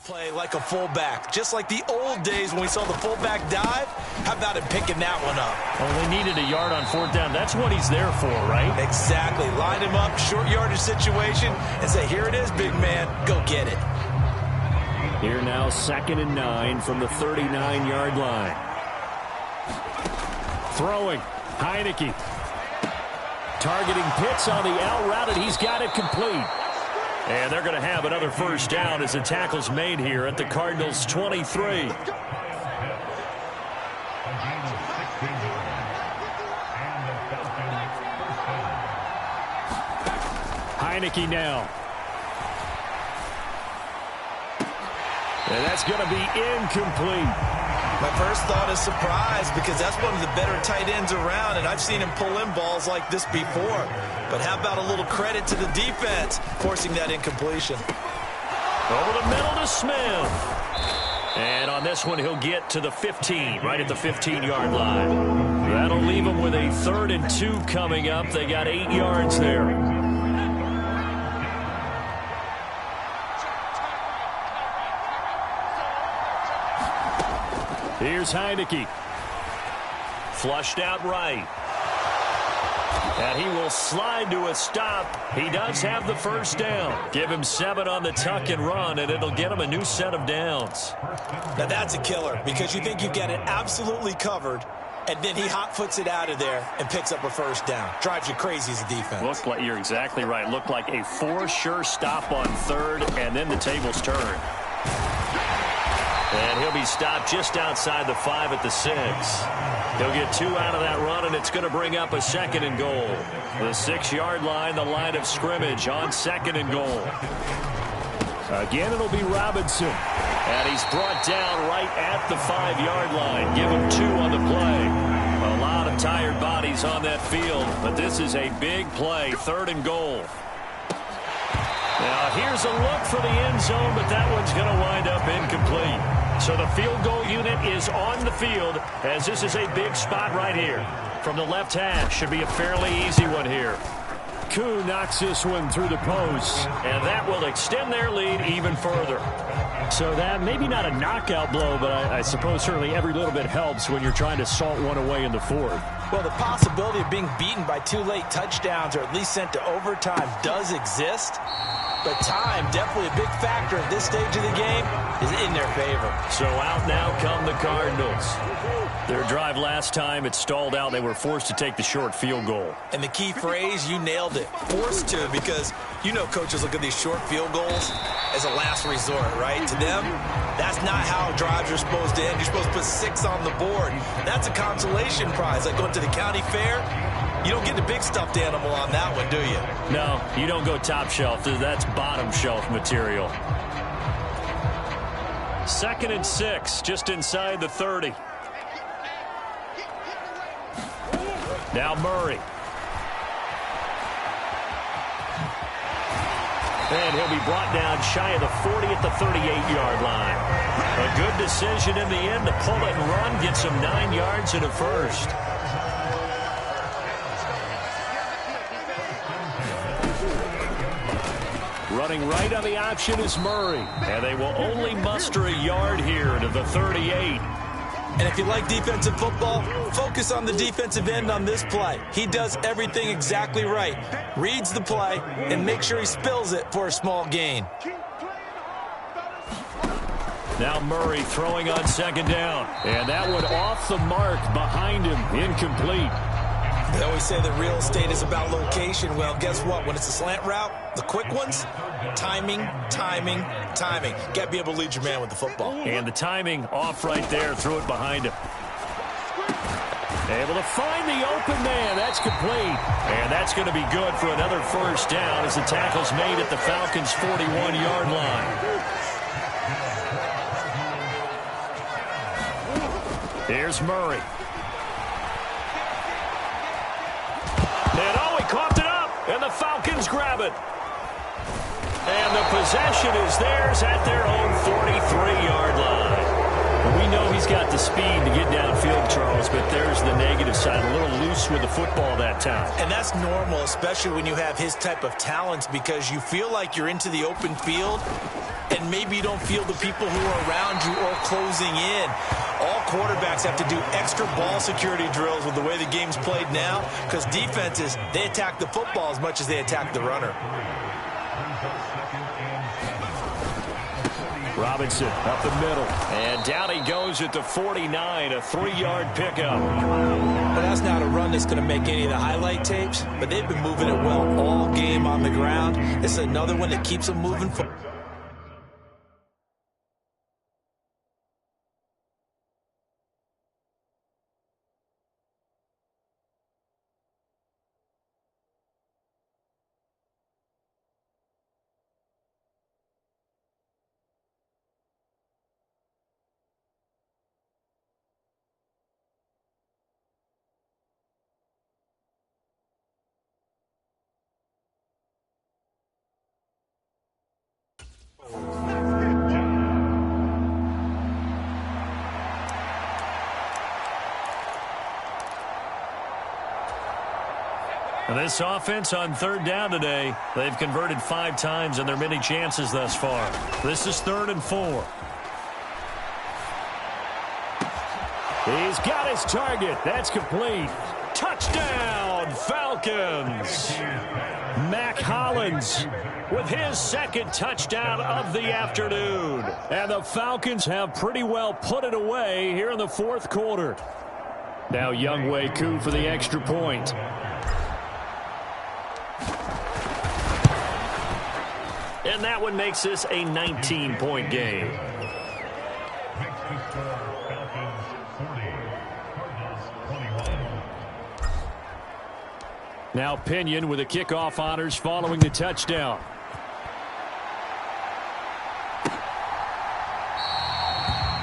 play like a fullback. Just like the old days when we saw the fullback dive. How about him picking that one up? Oh, they needed a yard on 4th down. That's what he's there for, right? Exactly. Line him up, short yardage situation, and say, here it is, big man. Go get it. Here now, 2nd and 9 from the 39-yard line. Throwing, Heineke. Targeting Pitts on the out route, and he's got it complete. And they're going to have another first down as the tackle's made here at the Cardinals' 23. Heineke now. And that's going to be incomplete. My first thought is surprise, because that's one of the better tight ends around, and I've seen him pull in balls like this before. But how about a little credit to the defense forcing that incompletion? Over the middle to Smith. And on this one, he'll get to the 15, right at the 15-yard line. That'll leave him with a 3rd and 2 coming up. They got 8 yards there. Here's Heineke. Flushed out right. And he will slide to a stop. He does have the first down. Give him 7 on the tuck and run, and it'll get him a new set of downs. Now that's a killer, because you think you've got it absolutely covered, and then he hot-foots it out of there and picks up a first down. Drives you crazy as a defense. Looks like you're exactly right. Looked like a for-sure stop on 3rd, and then the tables turn. And he'll be stopped just outside the 5 at the 6. He'll get 2 out of that run, and it's going to bring up a 2nd and goal. The 6-yard line, the line of scrimmage on 2nd and goal. Again, it'll be Robinson. And he's brought down right at the 5-yard line. Give him 2 on the play. A lot of tired bodies on that field, but this is a big play, 3rd and goal. Now, here's a look for the end zone, but that one's going to wind up incomplete. So the field goal unit is on the field, as this is a big spot right here. From the left hash, should be a fairly easy one here. Koo knocks this one through the post. And that will extend their lead even further. So that, maybe not a knockout blow, but I suppose certainly every little bit helps when you're trying to salt one away in the 4th. Well, the possibility of being beaten by 2 late touchdowns or at least sent to overtime does exist. But time, definitely a big factor at this stage of the game, is in their favor. So out now come the Cardinals. Their drive last time, it stalled out. They were forced to take the short field goal. And the key phrase, you nailed it. Forced to, because you know coaches look at these short field goals as a last resort, right? To them, that's not how drives are supposed to end. You're supposed to put 6 on the board. That's a consolation prize, like going to the county fair. You don't get the big stuffed animal on that one, do you? No, you don't go top shelf. That's bottom shelf material. 2nd and 6, just inside the 30. Now Murray. And he'll be brought down shy of the 40 at the 38-yard line. A good decision in the end to pull it and run, get some 9 yards and a first. Running right on the option is Murray. And they will only muster a yard here to the 38. And if you like defensive football, focus on the defensive end on this play. He does everything exactly right. Reads the play and makes sure he spills it for a small gain. Now Murray throwing on second down. And that one off the mark behind him. Incomplete. They always say that real estate is about location. Well, guess what? When it's a slant route, the quick ones, timing. Got to be able to lead your man with the football. And the timing off right there. Threw it behind him. Able to find the open man. That's complete. And that's going to be good for another first down as the tackle's made at the Falcons' 41-yard line. Here's Murray. And oh, he coughed it up, and the Falcons grab it. And the possession is theirs at their own 43-yard line. We know he's got the speed to get downfield, Charles, but there's the negative side. A little loose with the football that time. And that's normal, especially when you have his type of talents, because you feel like you're into the open field, and maybe you don't feel the people who are around you or closing in. All quarterbacks have to do extra ball security drills with the way the game's played now, because defenses, they attack the football as much as they attack the runner. Robinson up the middle. And down he goes at the 49, a 3-yard pickup. Well, that's not a run that's going to make any of the highlight tapes, but they've been moving it well all game on the ground. It's another one that keeps them moving forward. This offense on third down today, they've converted 5 times in their many chances thus far. This is 3rd and 4. He's got his target. That's complete. Touchdown, Falcons. Mac Hollins with his second touchdown of the afternoon. And the Falcons have pretty well put it away here in the 4th quarter. Now Younghoe Koo for the extra point. And that one makes this a 19-point game. Now Pinion with the kickoff honors following the touchdown.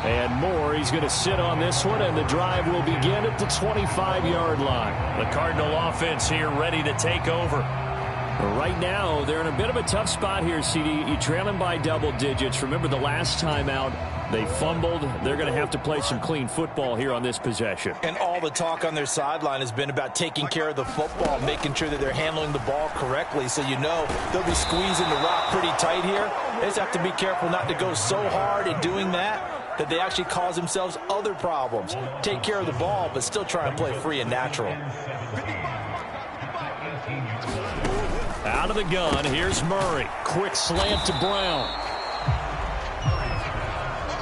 And Moore, he's going to sit on this one, and the drive will begin at the 25-yard line. The Cardinal offense here ready to take over. Right now, they're in a bit of a tough spot here, CD. You're trailing by double digits. Remember the last time out, they fumbled. They're going to have to play some clean football here on this possession. And all the talk on their sideline has been about taking care of the football, making sure that they're handling the ball correctly. So you know they'll be squeezing the rock pretty tight here. They just have to be careful not to go so hard in doing that they actually cause themselves other problems. Take care of the ball, but still try and play free and natural. Out of the gun, here's Murray. Quick slant to Brown.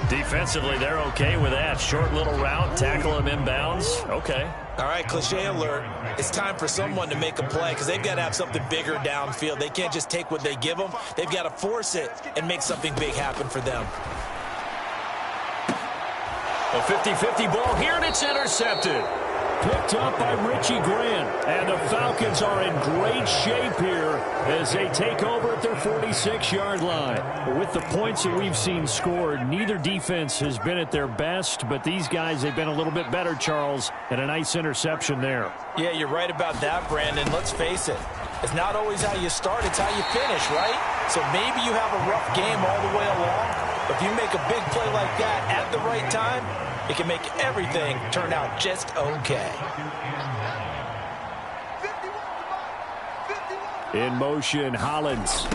Defensively, they're okay with that. Short little route, tackle him inbounds. Okay. All right, cliche alert. It's time for someone to make a play because they've got to have something bigger downfield. They can't just take what they give them. They've got to force it and make something big happen for them. A 50-50 ball here, and it's intercepted. Picked up by Richie Grant. And the Falcons are in great shape here as they take over at their 46-yard line. With the points that we've seen scored, neither defense has been at their best, but these guys, they've been a little bit better, Charles, and a nice interception there. Yeah, you're right about that, Brandon. Let's face it. It's not always how you start, it's how you finish, right? So maybe you have a rough game all the way along, but if you make a big play like that at the right time, it can make everything turn out just okay. In motion, Hollins.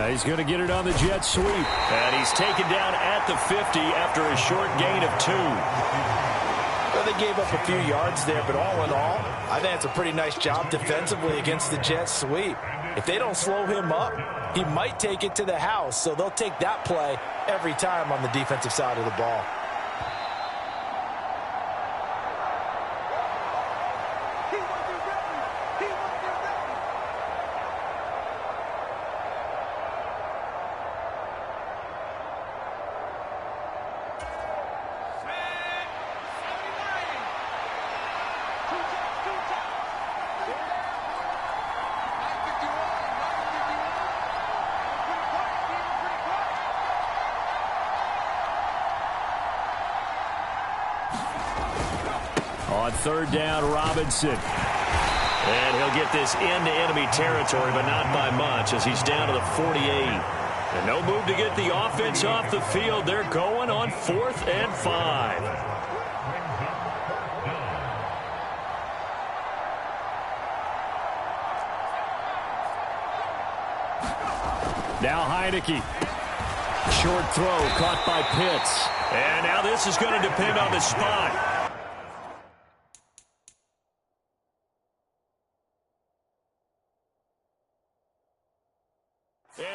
He's going to get it on the jet sweep. And he's taken down at the 50 after a short gain of 2. Well, they gave up a few yards there, but all in all, I think it's a pretty nice job defensively against the jet sweep. If they don't slow him up, he might take it to the house, so they'll take that play every time on the defensive side of the ball. On third down, Robinson. And he'll get this into enemy territory, but not by much as he's down to the 48. And no move to get the offense off the field. They're going on 4th and 5. Now Heineke. Short throw caught by Pitts. And now this is going to depend on the spot.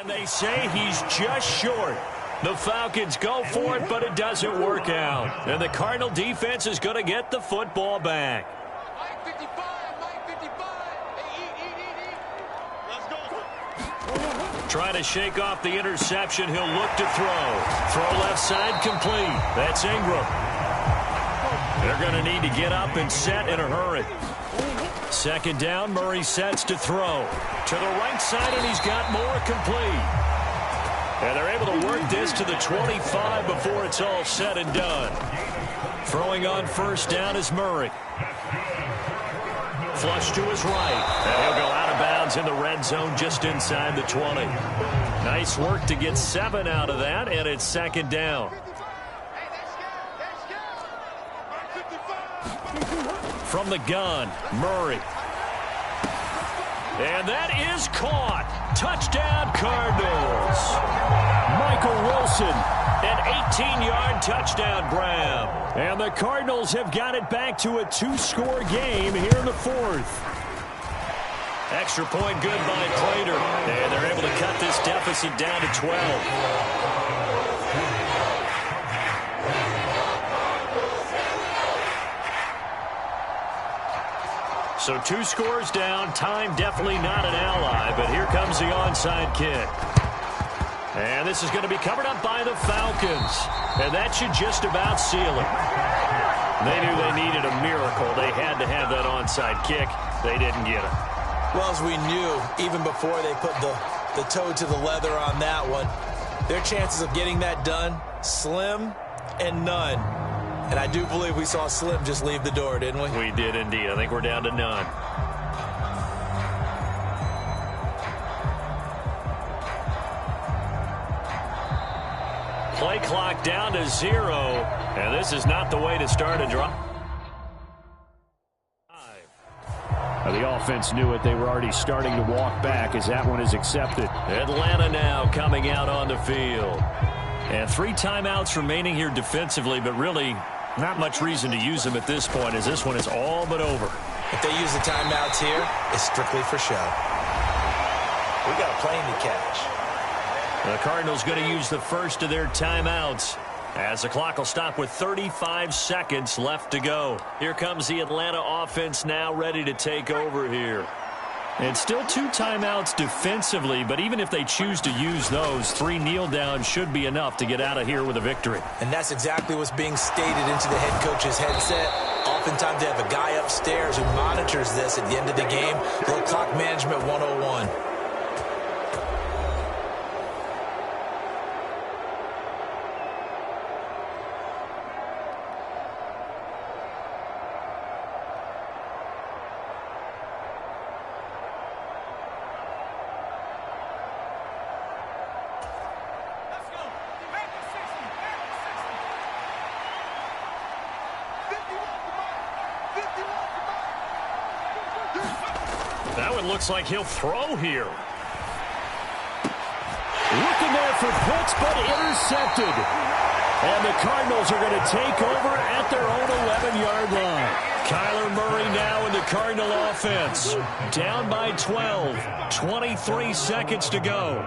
And they say he's just short. The Falcons go for it, but it doesn't work out. And the Cardinal defense is going to get the football back. Trying to shake off the interception. He'll look to throw. Throw left side complete. That's Ingram. They're going to need to get up and set in a hurry. Second down, Murray sets to throw. To the right side, and he's got more complete. And they're able to work this to the 25 before it's all said and done. Throwing on first down is Murray. Flush to his right. And he'll go out of bounds in the red zone just inside the 20. Nice work to get 7 out of that, and it's second down. From the gun, Murray. And that is caught. Touchdown, Cardinals. Michael Wilson. An 18-yard touchdown grab. And the Cardinals have got it back to a 2-score game here in the 4th. Extra point good by Prater. And they're able to cut this deficit down to 12. So 2 scores down. Time definitely not an ally, but here comes the onside kick. And this is going to be covered up by the Falcons. And that should just about seal it. They knew they needed a miracle. They had to have that onside kick. They didn't get it. Well, as we knew, even before they put the toe to the leather on that one, their chances of getting that done, slim and none. And I do believe we saw Slim just leave the door, didn't we? We did indeed. I think we're down to none. Play clock down to 0. And this is not the way to start a drive. The offense knew it. They were already starting to walk back as that one is accepted. Atlanta now coming out on the field. And 3 timeouts remaining here defensively, but really not much reason to use them at this point as this one is all but over. If they use the timeouts here, it's strictly for show. We got a plane to catch. The Cardinals going to use the first of their timeouts as the clock will stop with 35 seconds left to go. Here comes the Atlanta offense now ready to take over here. And still 2 timeouts defensively, but even if they choose to use those, 3 kneel downs should be enough to get out of here with a victory. And that's exactly what's being stated into the head coach's headset. Oftentimes they have a guy upstairs who monitors this at the end of the game. Little clock management 101. looks like he'll throw here. Looking there for Pitts, but intercepted. And the Cardinals are going to take over at their own 11-yard line. Kyler Murray now in the Cardinal offense. Down by 12. 23 seconds to go.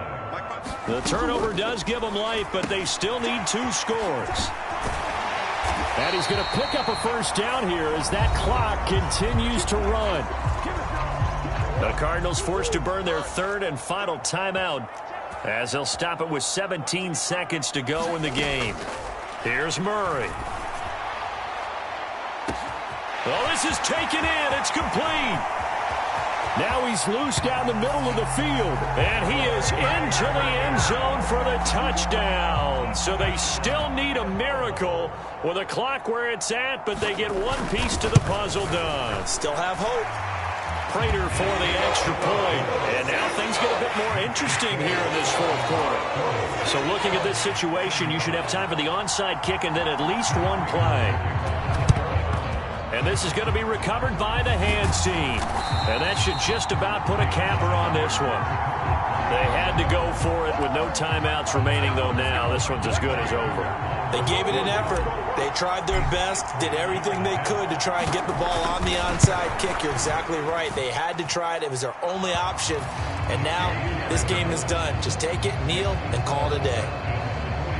The turnover does give them life, but they still need 2 scores. And he's going to pick up a first down here as that clock continues to run. The Cardinals forced to burn their 3rd and final timeout as they'll stop it with 17 seconds to go in the game. Here's Murray. Well, this is taken in. It's complete. Now he's loose down the middle of the field. And he is into the end zone for the touchdown. So they still need a miracle with a clock where it's at, but they get one piece to the puzzle done. Still have hope. Prater for the extra point. And now things get a bit more interesting here in this 4th quarter. So looking at this situation, you should have time for the onside kick and then at least one play. And this is going to be recovered by the hands team. And that should just about put a capper on this one. They had to go for it with no timeouts remaining, though now this one's as good as over. They gave it an effort. They tried their best, did everything they could to try and get the ball on the onside kick. You're exactly right. They had to try it. It was their only option. And now this game is done. Just take it, kneel, and call it a day.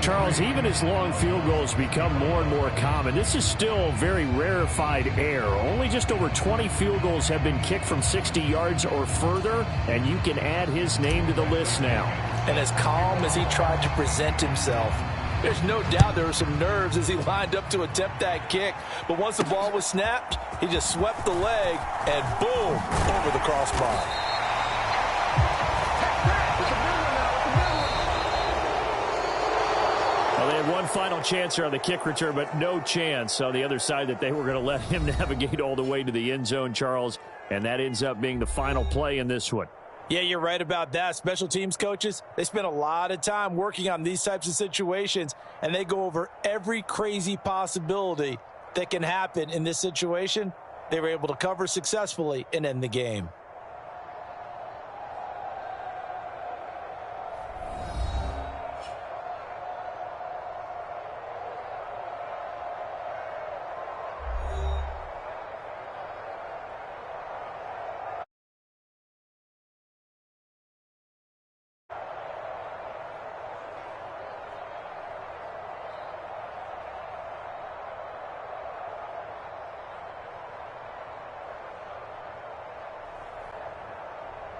Charles, even as long field goals become more and more common, this is still very rarefied air. Only just over 20 field goals have been kicked from 60 yards or further, and you can add his name to the list now. And as calm as he tried to present himself, there's no doubt there were some nerves as he lined up to attempt that kick. But once the ball was snapped, he just swept the leg and boom, over the crossbar. Well, they had one final chance here on the kick return, but no chance on the other side that they were going to let him navigate all the way to the end zone, Charles. And that ends up being the final play in this one. Yeah, you're right about that. Special teams coaches, they spend a lot of time working on these types of situations, and they go over every crazy possibility that can happen in this situation. They were able to cover successfully and end the game.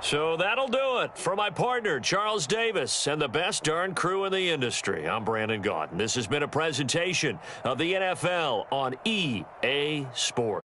So that'll do it for my partner, Charles Davis, and the best darn crew in the industry. I'm Brandon Gaudin. This has been a presentation of the NFL on EA Sports.